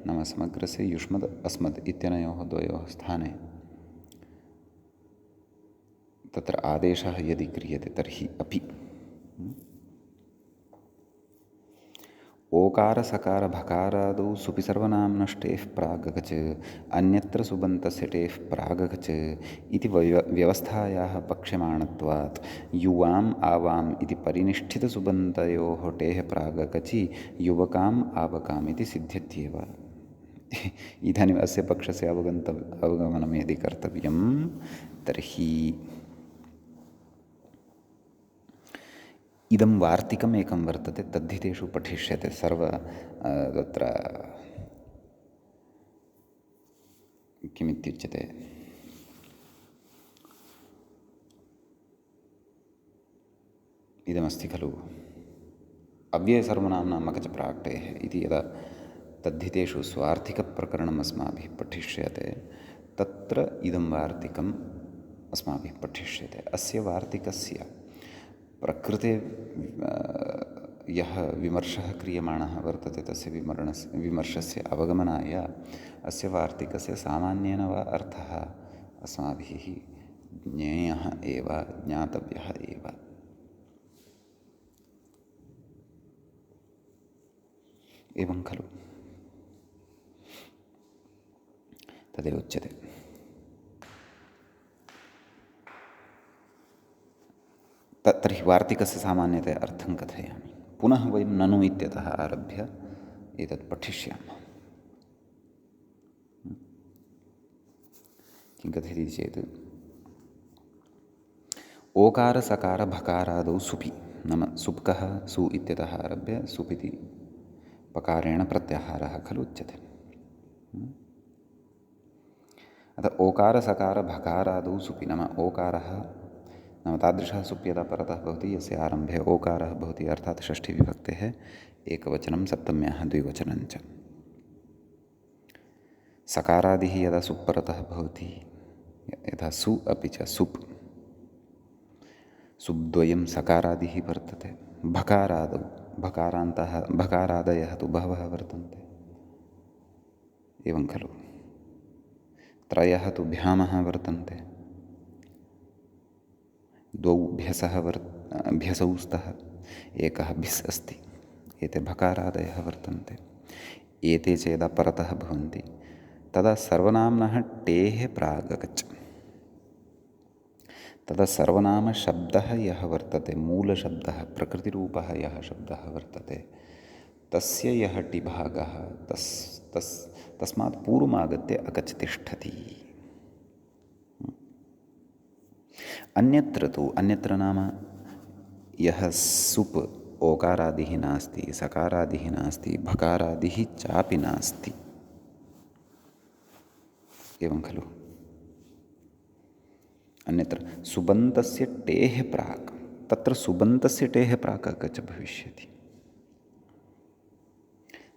नाम समग्रस्य युष्मद् अस्मद् इत्यनयोः द्वयोः स्थाने तत्र आदेशः यदि क्रियते तर्हि अपि ओकार सकार भकारादौ सुपि सर्वनाम्नष्टेः प्रागगच अन्यत्र सुबन्तस्य टेः प्रागगच इति व्यवस्थायाः पक्ष्यमाणत्वात् युवाम् आवाम् इति परिनिष्ठितसुबन्तयोः टेः प्रागगचि युवकाम् आवकाम् इति सिद्ध्यत्येव। इदानीम् अस्य पक्षस्य अवगमनं यदि कर्तव्यं तर्हि इदं वार्तिकम् एकं वर्तते, तद्धितेषु पठिष्यते तत्र किमित्युच्यते इदमस्ति खलु अव्ययसर्वनाम्ना मकचप्राक्टेः इति यदा तद्धितेषु स्वार्थिकप्रकरणम् अस्माभिः पठिष्यते तत्र इदं वार्तिकम् अस्माभिः पठिष्यते। अस्य वार्तिकस्य प्रकृते यः विमर्शः क्रियमाणः वर्तते तस्य विमर्शस्य अवगमनाय अस्य वार्तिकस्य सामान्येन वा अर्थः अस्माभिः ज्ञेयः एव, ज्ञातव्यः एव। एवं खलु तदेव उच्यते। तर्हि वार्तिकस्य सामान्यतया अर्थं कथयामि। पुनः वयं ननु इत्यतः आरभ्य एतत् पठिष्यामः। किं कथयति चेत् ओकारसकारभकारादौ सुपि नाम सुप्कः सु इत्यतः आरभ्य सुप् इति पकारेण प्रत्याहारः खलु उच्यते। अतः ओकारसकारभकारादौ सुपि नाम ओकारः नाम तादृशः सुप् यदा परतः भवति यस्य आरम्भे ओकारः भवति अर्थात् षष्ठीविभक्तेः एकवचनं सप्तम्याः द्विवचनञ्च। सकारादिः यदा सुप् परतः भवति यथा सु अपि च सुप्, सुप्द्वयं सकारादिः वर्तते। भकारादौ भकारादयः तु बहवः वर्तन्ते। एवं खलु त्रयः तु भ्यामः वर्तन्ते, द्वौ भ्यसौ स्तः, एकः भिस् अस्ति। एते भकारादयः वर्तन्ते। एते च यदा परतः भवन्ति तदा सर्वनाम्नः टेः प्रागगच्। तदा सर्वनामशब्दः यः वर्तते, मूलशब्दः, प्रकृतिरूपः यः शब्दः वर्तते, तस्य यः टिभागः तस्मात् पूर्वमागत्य अकच् तिष्ठति। अन्यत्र नाम यः सुप् ओकारादिः नास्ति, सकारादिः नास्ति, भकारादिः चापि नास्ति। एवं खलु अन्यत्र सुबन्तस्य टेः प्राक्, तत्र सुबन्तस्य टेः प्राक् अकच् भविष्यति।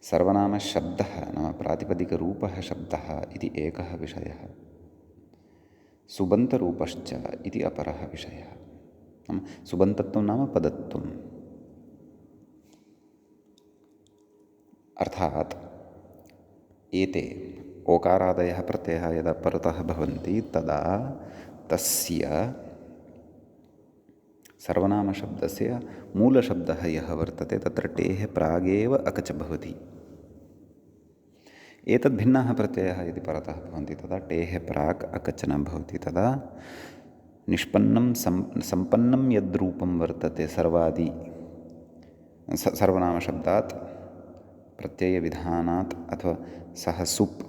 सर्वनामशब्दः नाम प्रातिपदिकरूपः शब्दः इति एकः विषयः, सुबन्तरूपश्च इति अपरः विषयः। नाम सुबन्तत्वं नाम पदत्वम्। अर्थात् एते ओकारादयः प्रत्ययः यदा परतः भवन्ति तदा तस्य सर्वनामशब्दस्य मूलशब्दः यः वर्तते तत्र टेः प्रागेव अकच् भवति। एतद्भिन्नः प्रत्ययः यदि परतः भवन्ति तदा टेः प्राक् अकच् न भवति। तदा निष्पन्नं सम्पन्नं यद्रूपं वर्तते सर्वनामशब्दात् प्रत्ययविधानात् अथवा सः सुप्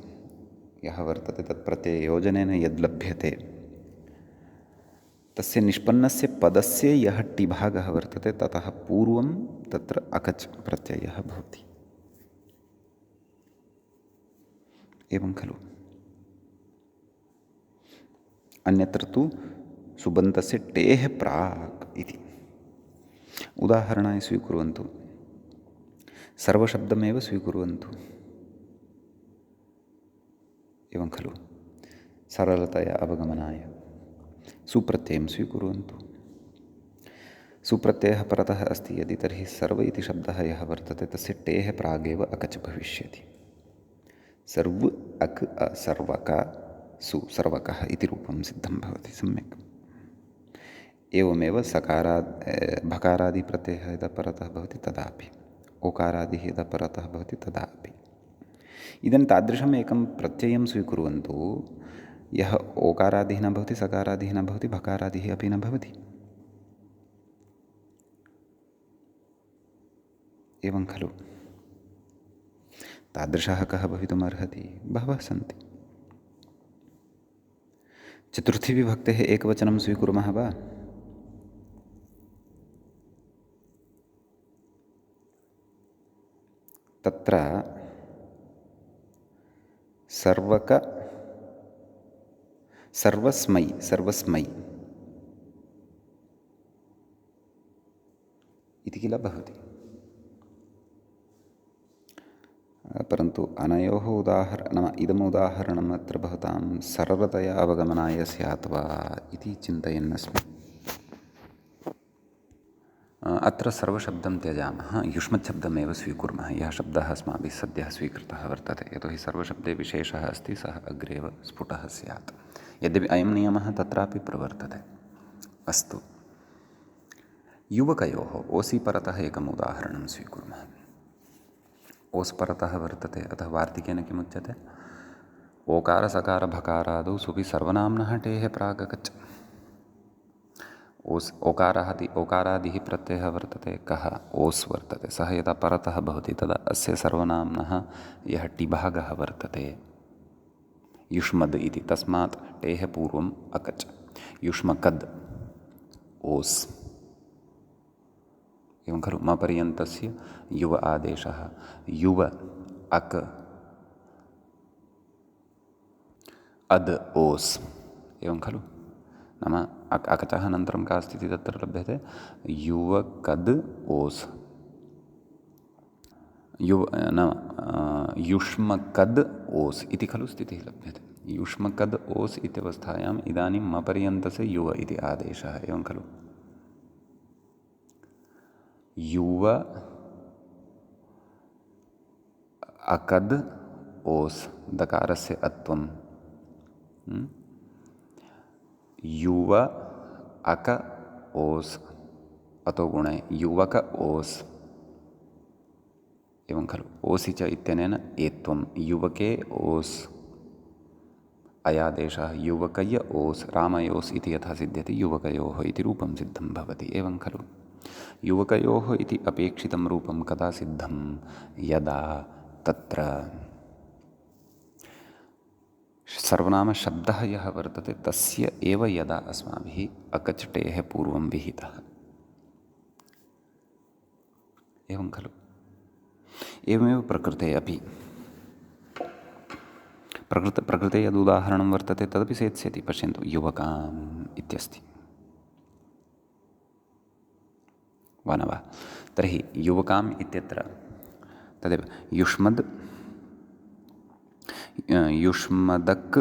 यः वर्तते तत् प्रत्यययोजनेन यद् लभ्यते तस्य निष्पन्नस्य पदस्य यः टिभागः वर्तते ततः पूर्वं तत्र अकच् प्रत्ययः भवति। एवं खलु अन्यत्र तु सुबन्तस्य टेः प्राक् इति। उदाहरणाय स्वीकुर्वन्तु, सर्वशब्दमेव स्वीकुर्वन्तु, एवं खलु। सरलतया अवगमनाय सुप्रत्ययं स्वीकुर्वन्तु। सुप्रत्ययः परतः अस्ति यदि, तर्हि सर्व इति शब्दः यः वर्तते तस्य टेः प्रागेव अकच् भविष्यति। सर्व अक् सर्वक सु सर्वकः इति रूपं सिद्धं भवति सम्यक्। एवमेव भकारादिप्रत्ययः यदा परतः भवति तदापि, ओकारादिः यदा परतः भवति तदापि। इदानीं तादृशम् एकं प्रत्ययं स्वीकुर्वन्तु यः ओकारादिः न भवति, सकारादिः न भवति, भकारादिः अपि न भवति। एवं खलु। तादृशः कः भवितुमर्हति? बहवः सन्ति। चतुर्थीविभक्तेः एकवचनं स्वीकुर्मः वा? तत्र सर्वक सर्वस्मै सर्वस्मै इति किल भवति। परन्तु अनयोः नाम इदम् उदाहरणम् अत्र भवतां सरलतया अवगमनाय स्यात् वा इति चिन्तयन्नस्मि। अत्र सर्वशब्दं त्यजामः, युष्मच्छब्दमेव स्वीकुर्मः। यः शब्दः अस्माभिः सद्यः स्वीकृतः वर्तते, यतोहि सर्वशब्दे विशेषः अस्ति, सः अग्रेव स्फुटः स्यात्। यद्यपि अयं नियमः तत्रापि प्रवर्तते। अस्तु, युवकयोः ओसि परतः एकम् उदाहरणं स्वीकुर्मः। ओस् परतः वर्तते, अतः वार्तिकेन किमुच्यते? ओकारसकारभकारादौ सुपि सर्वनाम्नः टेः प्रागकच्। ओस् ओकारादिः प्रत्ययः वर्तते, कः? ओस् वर्तते। सः यदा परतः भवति तदा अस्य सर्वनाम्नः यः टिभागः वर्तते युष्मद् इति, तस्मात् टेः पूर्वम् अकच्। युष्मकद् ओस्, एवं खलु। मपर्यन्तस्य युव आदेशः, युव अक् अद् ओस्, एवं खलु। नाम अकचः अनन्तरं का स्थितिः तत्र लभ्यते? युवकद् ओस्, युष्मकद् ओस् इति खलु स्थितिः लभ्यते। युष्मकद् ओस् इत्यवस्थायाम् इदानीं मपर्यन्तस्य युव इति आदेशः, एवं खलु। युव अकद् ओस्, दकारस्य अत्वं। युव अक ओस्, अतो गुणे युवक ओस्, एवं खलु। ओसि च इत्यनेन एत्वं, युवके ओस् अयादेशः, युवकय ओस्, रामयोस् इति यथा सिद्ध्यति युवकयोः इति रूपं सिद्धं भवति, एवं खलु। युवकयोः इति अपेक्षितं रूपं कदा सिद्धं? यदा तत्र सर्वनामशब्दः यः वर्तते तस्य एव यदा अस्माभिः अकच् टेः पूर्वं विहितः, एवं खलु। एवमेव प्रकृते अपि, प्रकृते यदुदाहरणं वर्तते तदपि सेत्स्यति। पश्यन्तु, युवकाम् इत्यस्ति वा न वा? तर्हि युवकाम् इत्यत्र तदेव युष्मद्, युष्मदक्,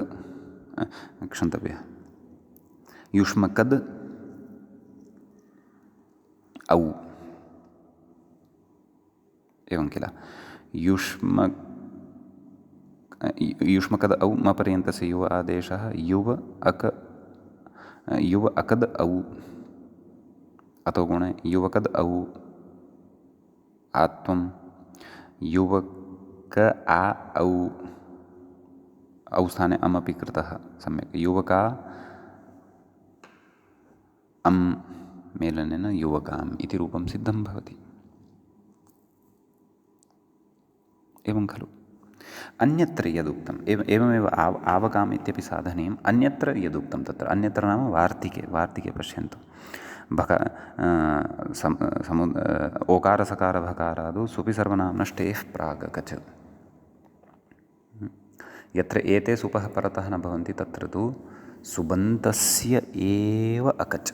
क्षन्तव्यः, युष्मकद् औ, एवं किल। युष्मकद् औ मपर्यन्तस्य युव आदेशः, युव अकद् औ, अतो गुणे युवकद् औ आत्वं, युवक आ औ, औ स्थाने अमपि कृतः सम्यक्। युवका अम् मेलनेन युवकाम् इति रूपं सिद्धं भवति, एवं खलु। अन्यत्र यदुक्तम् एवमेव आवकाम् इत्यपि साधनीयम्। अन्यत्र यदुक्तं, तत्र अन्यत्र नाम वार्तिके पश्यन्तु। ओकारसकारभकारादौ सुपि सर्वनाम्नष्टेः प्रागकच्। यत्र एते सुपः परतः न भवन्ति तत्र तु सुबन्तस्य एव अकच्।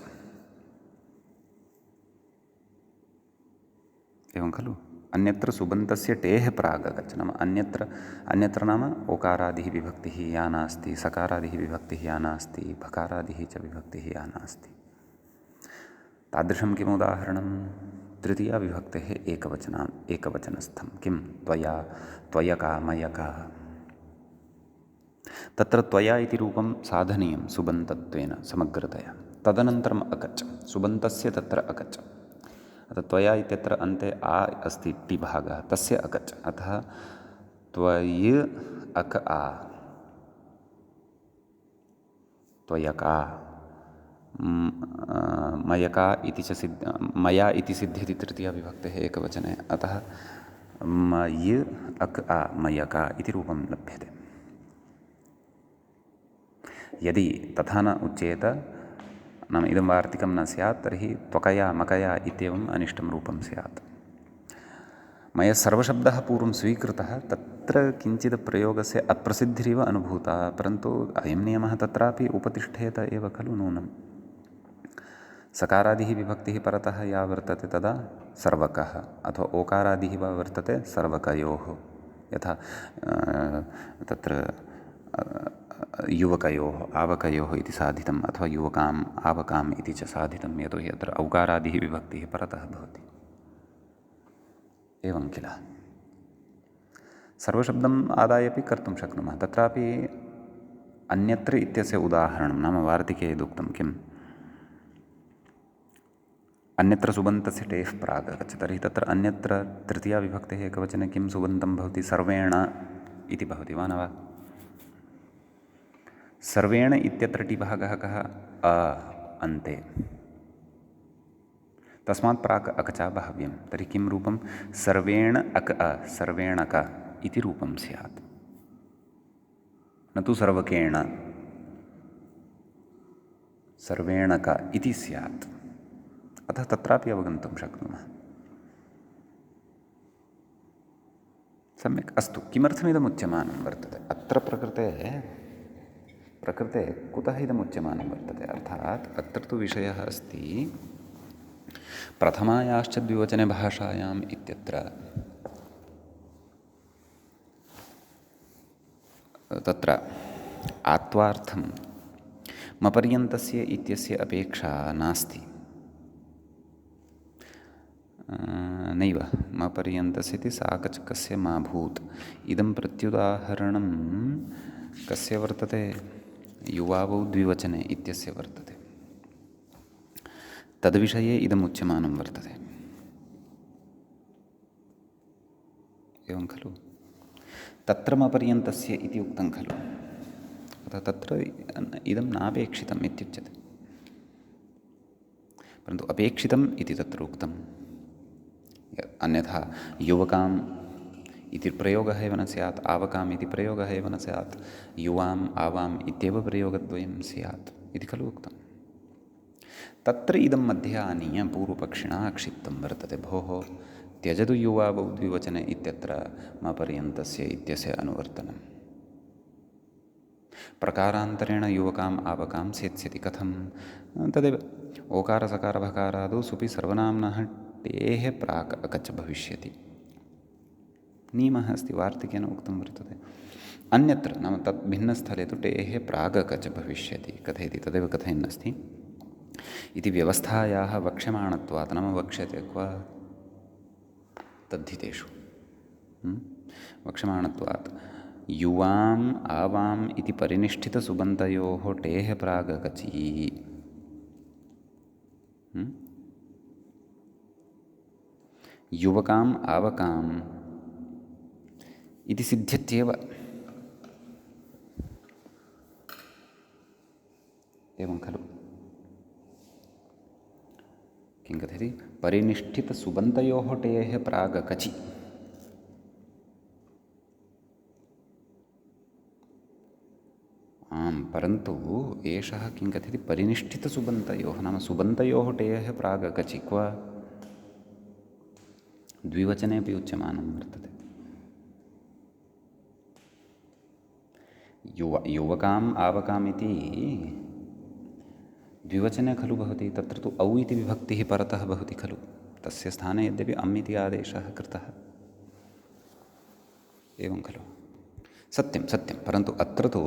एवं खलु। अन्यत्र सुबन्तस्य टेः प्राग् अकच् नाम अन्यत्र नाम ओकारादिः विभक्तिः या नास्ति, सकारादिः विभक्तिः या नास्ति, भकारादिः च विभक्तिः या नास्ति। तादृशं किमुदाहरणं? तृतीया विभक्तेः एकवचनस्थं किं त्वया, त्वयका, मयका। तत्र त्वया इति रूपं साधनीयं सुबन्तत्वेन समग्रतया। तदनन्तरम् अकच्, सुबन्तस्य तत्र अकच्। अतः त्वया इत्यत्र अन्ते आ अस्ति टिभागः, तस्य अकच्। अतः त्वय् अक आ, त्वयका, मयका इति च मया इति सिद्ध्यति तृतीया विभक्तेः एकवचने। अतः मय् अक आ मयका इति रूपं लभ्यते। यदि तथा न उच्येत, नाम इदं वार्तिकं न स्यात्, तर्हि त्वकया मकया इत्येवम् अनिष्टं रूपं स्यात्। मया सर्वशब्दः पूर्वं स्वीकृतः, तत्र किञ्चित् प्रयोगस्य अप्रसिद्धिरिव अनुभूता, परन्तु अयं नियमः तत्रापि उपतिष्ठेत एव खलु नूनं। सकारादिः विभक्तिः परतः या वर्तते तदा सर्वकः, अथवा ओकारादिः वा वर्तते सर्वकयोः। यथा तत्र युवकयोः आवकयोः इति साधितम्, अथवा युवकाम् आवकाम् इति च साधितं, यतोहि अत्र औकारादिः विभक्तिः परतः भवति। एवं किल। सर्वशब्दम् आदायपि कर्तुं शक्नुमः। तत्रापि अन्यत्र इत्यस्य उदाहरणं, नाम वार्तिके यदुक्तं किम्, अन्यत्र सुबन्तस्य टेः प्राग् अकच्, तर्हि तत्र अन्यत्र तृतीया विभक्तेः एकवचने किं सुबन्तं भवति? सर्वेण इति भवति वा न वा? सर्वेण इत्यत्र टिभागः कः? अ अन्ते, तस्मात् प्राक् अकचा भाव्यं। तर्हि किं रूपं? सर्वेण अक अ, सर्वेणक इति रूपं स्यात्, न तु सर्वकेण, सर्वेणक इति स्यात्। अतः तत्रापि अवगन्तुं शक्नुमः। सम्यक्, अस्तु। किमर्थमिदम् उच्यमानं वर्तते? अत्र प्रकृते कुतः इदमुच्यमानं वर्तते? अर्थात् अत्र तु विषयः अस्ति प्रथमायाश्च द्विवचने भाषायाम् इत्यत्र तत्र आत्वार्थं मपर्यन्तस्य इत्यस्य अपेक्षा नास्ति। नैव, मपर्यन्तस्य इति साकचकस्य मा भूत्। इदं प्रत्युदाहरणं कस्य वर्तते? युवावौ द्विवचने इत्यस्य वर्तते। तद्विषये इदम् उच्यमानं वर्तते। एवं खलु। तत्र मपर्यन्तस्य इति उक्तं खलु, अतः तत्र इदं नापेक्षितम् इत्युच्यते। परन्तु अपेक्षितम् इति तत्र उक्तम्। अन्यथा युवकाम् इति प्रयोगः एव न स्यात्, आवकाम् इति प्रयोगः एव न स्यात्, युवाम् आवाम् इत्येव प्रयोगद्वयं स्यात् इति खलु उक्तम्। तत्र इदं मध्ये आनीय पूर्वपक्षिणा क्षिप्तं वर्तते। भोः, त्यजतु युवावौ द्विवचने इत्यत्र मपर्यन्तस्य इत्यस्य अनुवर्तनं। प्रकारान्तरेण युवकाम् आवकां सेत्स्यति। कथं? तदेव ओकारसकारभकारादौ सुपि सर्वनाम्नः टेः प्राक् अकच् भविष्यति। नियमः अस्ति, वार्तिकेन उक्तं वर्तते। अन्यत्र नाम तत् भिन्नस्थले तु टेः प्राग् अकच् भविष्यति। कथयति, तदेव कथयन्नस्ति। इति व्यवस्थायाः वक्ष्यमाणत्वात्, नाम वक्ष्यते क्व? तद्धितेषु वक्ष्यमाणत्वात् युवाम् आवाम् इति परिनिष्ठितसुबन्तयोः टेः प्राग् अकची। युवकाम् आवकाम् इति सिद्ध्यत्येव। एवं खलु। किं कथयति? परिनिष्ठितसुबन्तयोः टेः प्राग् अकचि। आम्, परन्तु एषः किं कथयति? परिनिष्ठितसुबन्तयोः, नाम सुबन्तयोः टेः प्राग् अकचि क्व? द्विवचने अपि उच्यमानं वर्तते। युवकाम् आवकाम् इति द्विवचने खलु भवति। तत्र तु औ इति विभक्तिः परतः भवति खलु। तस्य स्थाने यद्यपि अम् इति आदेशः कृतः, एवं खलु? सत्यं सत्यं, परन्तु अत्र तु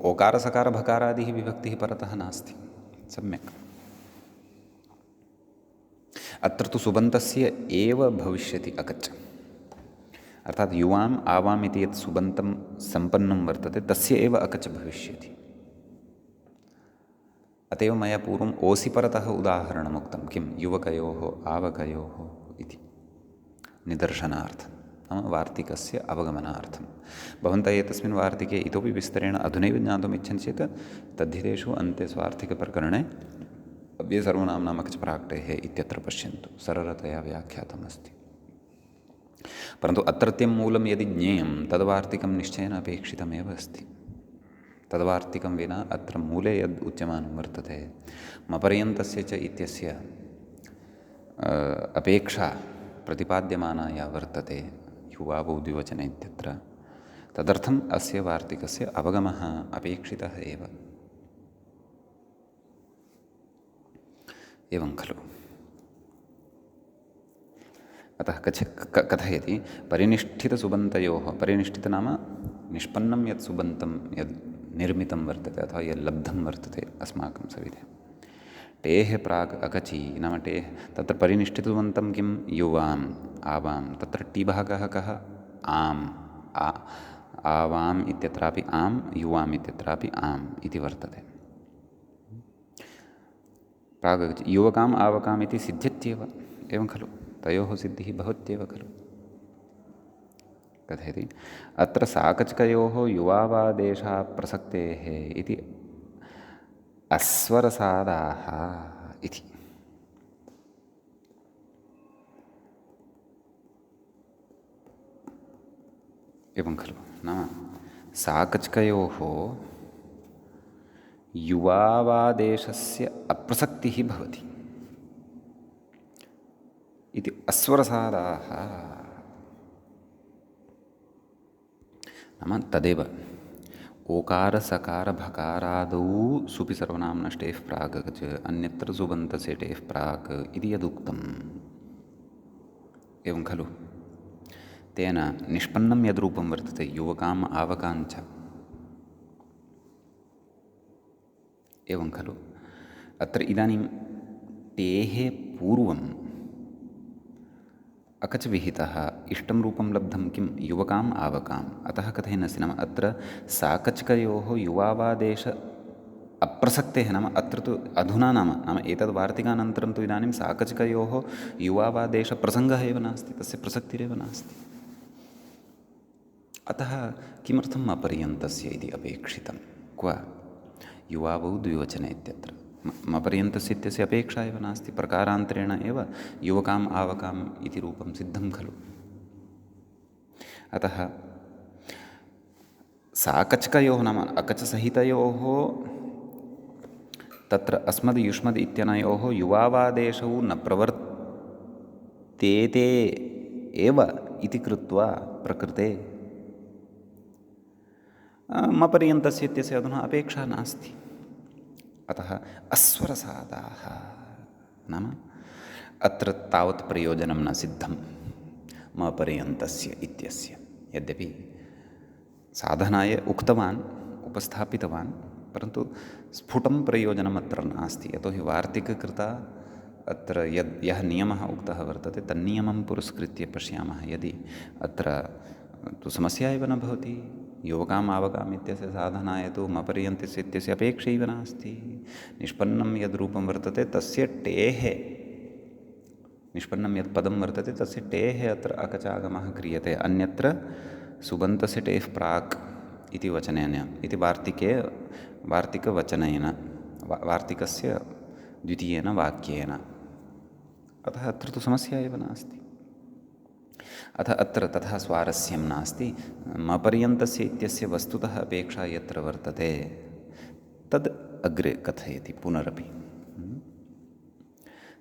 ओकारसकारभकारादिः विभक्तिः परतः नास्ति। सम्यक्। अत्र तु सुबन्तस्य एव भविष्यति अकच्, अर्थात् युवाम् आवाम् इति यत् सुबन्तं सम्पन्नं वर्तते तस्य एव अकच् भविष्यति। अत एव मया पूर्वम् ओसि परतः उदाहरणमुक्तं, किं युवकयोः आवकयोः इति, निदर्शनार्थं, नाम वार्तिकस्य अवगमनार्थं। भवन्तः एतस्मिन् वार्तिके इतोपि विस्तरेण अधुनैव ज्ञातुम् इच्छन्ति चेत् तद्धितेषु अन्ते स्वार्थिकप्रकरणे अव्ययसर्वनाम्नाम् अकच् प्राक्टेः इत्यत्र पश्यन्तु, सरलतया व्याख्यातमस्ति। परन्तु अत्रत्यं मूलं यदि ज्ञेयं तद्वार्तिकं निश्चयेन अपेक्षितमेव अस्ति। तद्वार्तिकं विना अत्र मूले यद् उच्यमानं वर्तते मपर्यन्तस्य च इत्यस्य अपेक्षा प्रतिपाद्यमाना या वर्तते युवावौ द्विवचने इत्यत्र, तदर्थम् अस्य वार्तिकस्य अवगमः अपेक्षितः एव। एवं खलु? अतः कथयति परिनिष्ठितसुबन्तयोः, परिनिष्ठित नाम निष्पन्नं यत् सुबन्तं यद् निर्मितं वर्तते अथवा यत् लब्धं वर्तते अस्माकं सविधे, टेः प्राक् अकचि नाम टेः, तत्र परिनिष्ठितसुबन्तं किं युवाम् आवां, तत्र टिभागः कः? आम्, आवाम् इत्यत्रापि आम्, युवाम् इत्यत्रापि आम् इति वर्तते। प्रागच् युवकाम् आवकाम् इति सिद्ध्यत्येव, एवं खलु? तयोः सिद्धिः भवत्येव खलु? कथयति अत्र साकचकयोः युवावादेशः प्रसक्तेः इति अस्वरसादाः इति। एवं खलु? नाम साकचकयोः युवावादेशस्य अप्रसक्तिः भवति इति अस्वरसादाः। नाम तदेव ओकारसकारभकारादौ सुपि सर्वनाम्नः टेः प्राक् अकच्, अन्यत्र सुबन्तस्य टेः प्राक् इति यदुक्तम्, एवं खलु? तेन निष्पन्नं यद्रूपं वर्तते युवकाम् आवकाञ्च, एवं खलु? अत्र इदानीं टेः पूर्वम् अकच् विहितः, इष्टं रूपं लब्धं किं? युवकाम् आवकाम्। अतः कथयन्नस्ति, नाम अत्र साकचकयोः युवावादेश अप्रसक्तेः, नाम अत्र तु अधुना नाम एतद् वार्तिकानन्तरं तु इदानीं साकचकयोः युवावादेशप्रसङ्गः एव नास्ति, तस्य प्रसक्तिरेव नास्ति। अतः किमर्थम् अपर्यन्तस्य इति अपेक्षितं? क्व? युवावौ द्विवचने इत्यत्र मपर्यन्तस्य इत्यस्य अपेक्षा एव नास्ति, प्रकारान्तरेण एव युवकाम् आवकाम् इति रूपं सिद्धं खलु? अतः साकचकयोः नाम अकचसहितयोः तत्र अस्मद् युष्मद् इत्यनयोः युवावादेशौ न प्रवर्तेते एव इति कृत्वा प्रकृते मपर्यन्तस्य इत्यस्य अधुना अपेक्षा नास्ति। अतः अस्वरसादाः नाम अत्र तावत् प्रयोजनं न सिद्धं मपर्यन्तस्य इत्यस्य, यद्यपि साधनाय उक्तवान्, उपस्थापितवान्, परन्तु स्फुटं प्रयोजनम् अत्र नास्ति। यतोहि वार्तिककृता अत्र यः नियमः उक्तः वर्तते तन्नियमं पुरस्कृत्य पश्यामः यदि, अत्र तु समस्या एव न भवति। युवकाम् आवकाम् इत्यस्य साधनाय तु मपर्यन्तस्य इत्यस्य अपेक्षैव नास्ति। निष्पन्नं यद् रूपं वर्तते तस्य टेः, निष्पन्नं यत् पदं वर्तते तस्य टेः अत्र अकचागमः क्रियते, अन्यत्र सुबन्तस्य टेः प्राक् इति वचनेन, इति वार्तिकवचनेन, वार्तिकस्य द्वितीयेन वाक्येन। अतः अत्र तु समस्या एव नास्ति। अतः अत्र तथा स्वारस्यं नास्ति। मपर्यन्तस्य इत्यस्य वस्तुतः अपेक्षा यत्र वर्तते तद् अग्रे कथयति पुनरपि।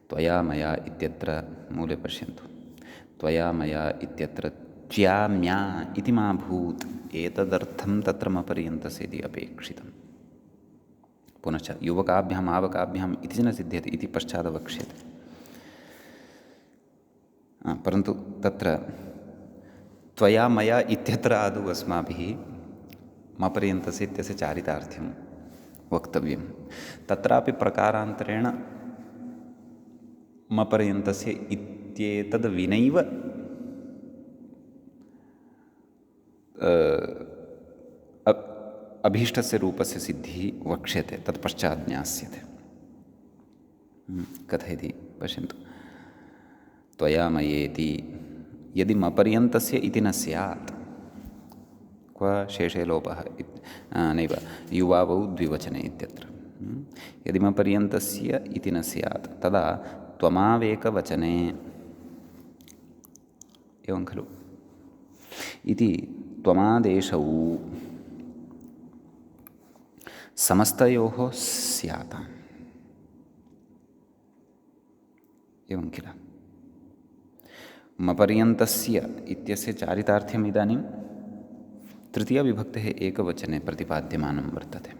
त्वया मया इत्यत्र मूले पश्यन्तु, त्वया मया इत्यत्र च्या म्या इति मा भूत्, एतदर्थं तत्र मपर्यन्तस्य इति अपेक्षितं। पुनश्च युवकाभ्याम् आवकाभ्याम् इति न सिद्ध्यति इति पश्चाद् वक्ष्यते। परन्तु तत्र त्वया मया इत्यत्र आदौ अस्माभिः मपर्यन्तस्य इत्यस्य चारितार्थ्यं वक्तव्यं। तत्रापि प्रकारान्तरेण मपर्यन्तस्य इत्येतद् विनैव अभीष्टस्य रूपस्य सिद्धिः वक्ष्यते, तत्पश्चात् ज्ञास्यते। कथयति पश्यन्तु। त्वया मयेति यदि मपर्यन्तस्य इति न स्यात्, क्व शेषे लोपः नैव युवावौ द्विवचने इत्यत्र। यदि मपर्यन्तस्य इति न स्यात् तदा त्वमावेकवचने एवं खलु इति त्वमादेशौ समस्तयोः स्याताम् एवं किल। मपर्यन्तस्य इत्यस्य चारितार्थ्यम् इदानीं तृतीयविभक्तेः एकवचने प्रतिपाद्यमानं वर्तते।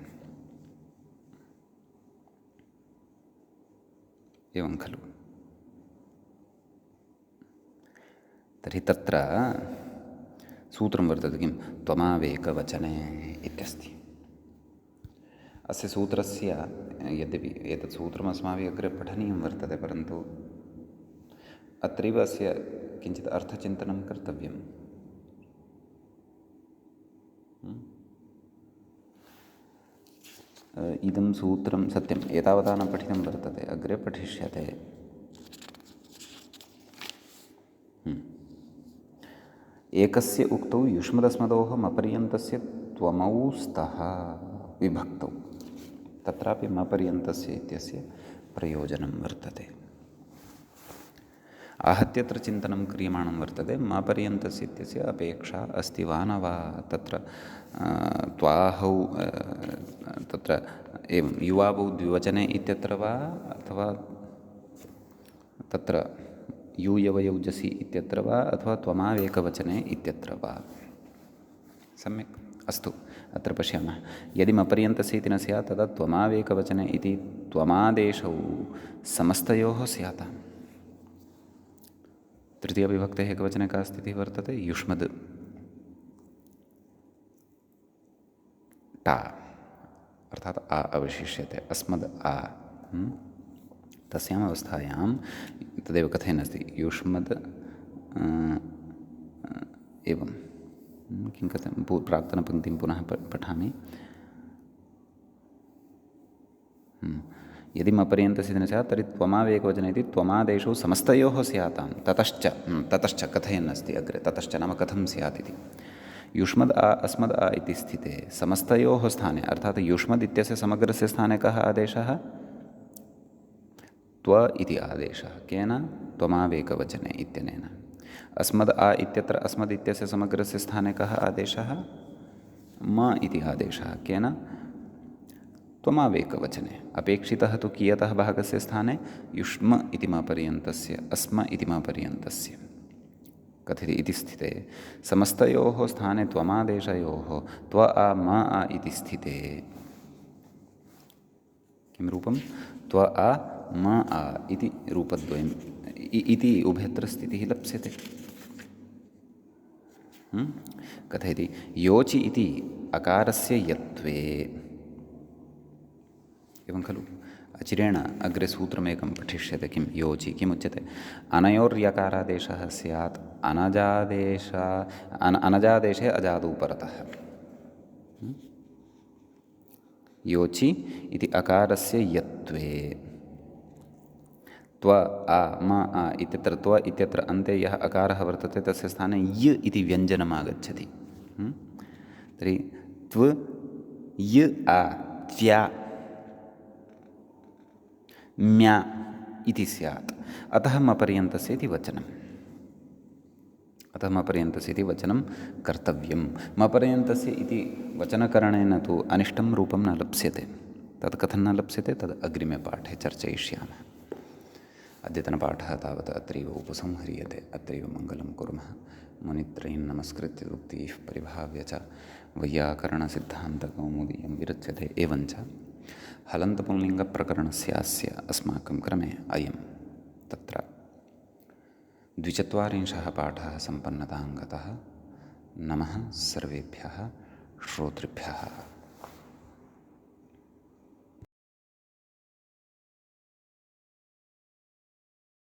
एवं खलु। तर्हि तत्र सूत्रं वर्तते किं, त्वमावेकवचने इत्यस्ति। अस्य सूत्रस्य यद्यपि एतत् सूत्रम् अस्माभिः अग्रे पठनीयं वर्तते, परन्तु अत्रैव अस्य किञ्चित् अर्थचिन्तनं कर्तव्यम्। इदं सूत्रं सत्यम् एतावता न पठितं वर्तते, अग्रे पठिष्यते। एकस्य उक्तौ युष्मदस्मदोः मपर्यन्तस्य त्वमौ स्तः विभक्तौ, तत्रापि मपर्यन्तस्य इत्यस्य प्रयोजनं वर्तते। आहत्यत्र चिन्तनं क्रियमाणं वर्तते, मपर्यन्तस्य इत्यस्य अपेक्षा अस्ति वा न वा। तत्र त्वाहौ तत्र एवं युवावौ द्विवचने इत्यत्र वा, अथवा तत्र यूयवयौजसि इत्यत्र वा, अथवा त्वमावेकवचने इत्यत्र वा। सम्यक्, अस्तु। अत्र पश्यामः। यदि मपर्यन्तस्य इति न स्यात् तदा त्वमावेकवचने इति त्वमादेशौ समस्तयोः स्याताम्। तृतीयविभक्तेः एकवचने का स्थितिः वर्तते, युष्मद् टा अर्थात् आ अवशिष्यते, अस्मद् आ। तस्याम् अवस्थायां तदेव कथयन्नस्ति, युष्मद् एवं किं कथं प्राक्तनपङ्क्तिं पुनः पठामि। यदि मपर्यन्तस्य इति न स्यात् तर्हि त्वमावेकवचने इति त्वमादेशौ समस्तयोः स्यातां। ततश्च कथयन्नस्ति अग्रे, ततश्च नाम कथं स्यात् इति। युष्मद् आ अस्मद् आ इति स्थिते समस्तयोः स्थाने, अर्थात् युष्मद् इत्यस्य समग्रस्य स्थाने कः आदेशः, त्व इति आदेशः। केन, त्वमावेकवचने इत्यनेन। अस्मद् आ इत्यत्र अस्मद् इत्यस्य समग्रस्य स्थाने कः आदेशः, म इति आदेशः। केन, त्वमावेकवचने। अपेक्षितः तु कियतः भागस्य स्थाने, युष्म इति मपर्यन्तस्य, अस्म इति मपर्यन्तस्य। कथयति इति स्थिते समस्तयोः स्थाने त्वमादेशयोः त्व आ म आ इति स्थिते किं रूपं, त्व आ म आ इति रूपद्वयम् इति उभयत्र स्थितिः लप्स्यते। कथयति योचि इति अकारस्य यत्वे, एवं खलु। अचिरेण अग्रे सूत्रमेकं पठिष्यते, किं योचि किमुच्यते, अनयोर्यकारादेशः स्यात् अनजादेशे अजादौ परतः। योचि इति अकारस्य यत्वे त्व आ म आ इत्यत्र त्व इत्यत्र अन्ते यः अकारः वर्तते तस्य स्थाने य इति व्यञ्जनम् आगच्छति। तर्हि त्व य आ त्या म्या इति स्यात्। अतः मपर्यन्तस्य इति वचनम्, अतः मपर्यन्तस्य इति वचनं कर्तव्यं। मपर्यन्तस्य इति वचनकरणेन तु अनिष्टं रूपं न लप्स्यते। तत् कथं न लप्स्यते, तद् अग्रिमे पाठे चर्चयिष्यामः। अद्यतनपाठः तावत् अत्रैव उपसंह्रियते। अत्रैव मङ्गलं कुर्मः। मुनित्रयीन् नमस्कृत्य उक्तीः परिभाव्य च वैयाकरणसिद्धान्तकौमुदीयं विरच्यते। एवञ्च हलन्तपुंलिङ्गप्रकरणस्यास्य अस्माकं क्रमे अयं। तत्र द्विचत्वारिंशः पाठः सम्पन्नतां गतः। नमः सर्वेभ्यः श्रोतृभ्यः।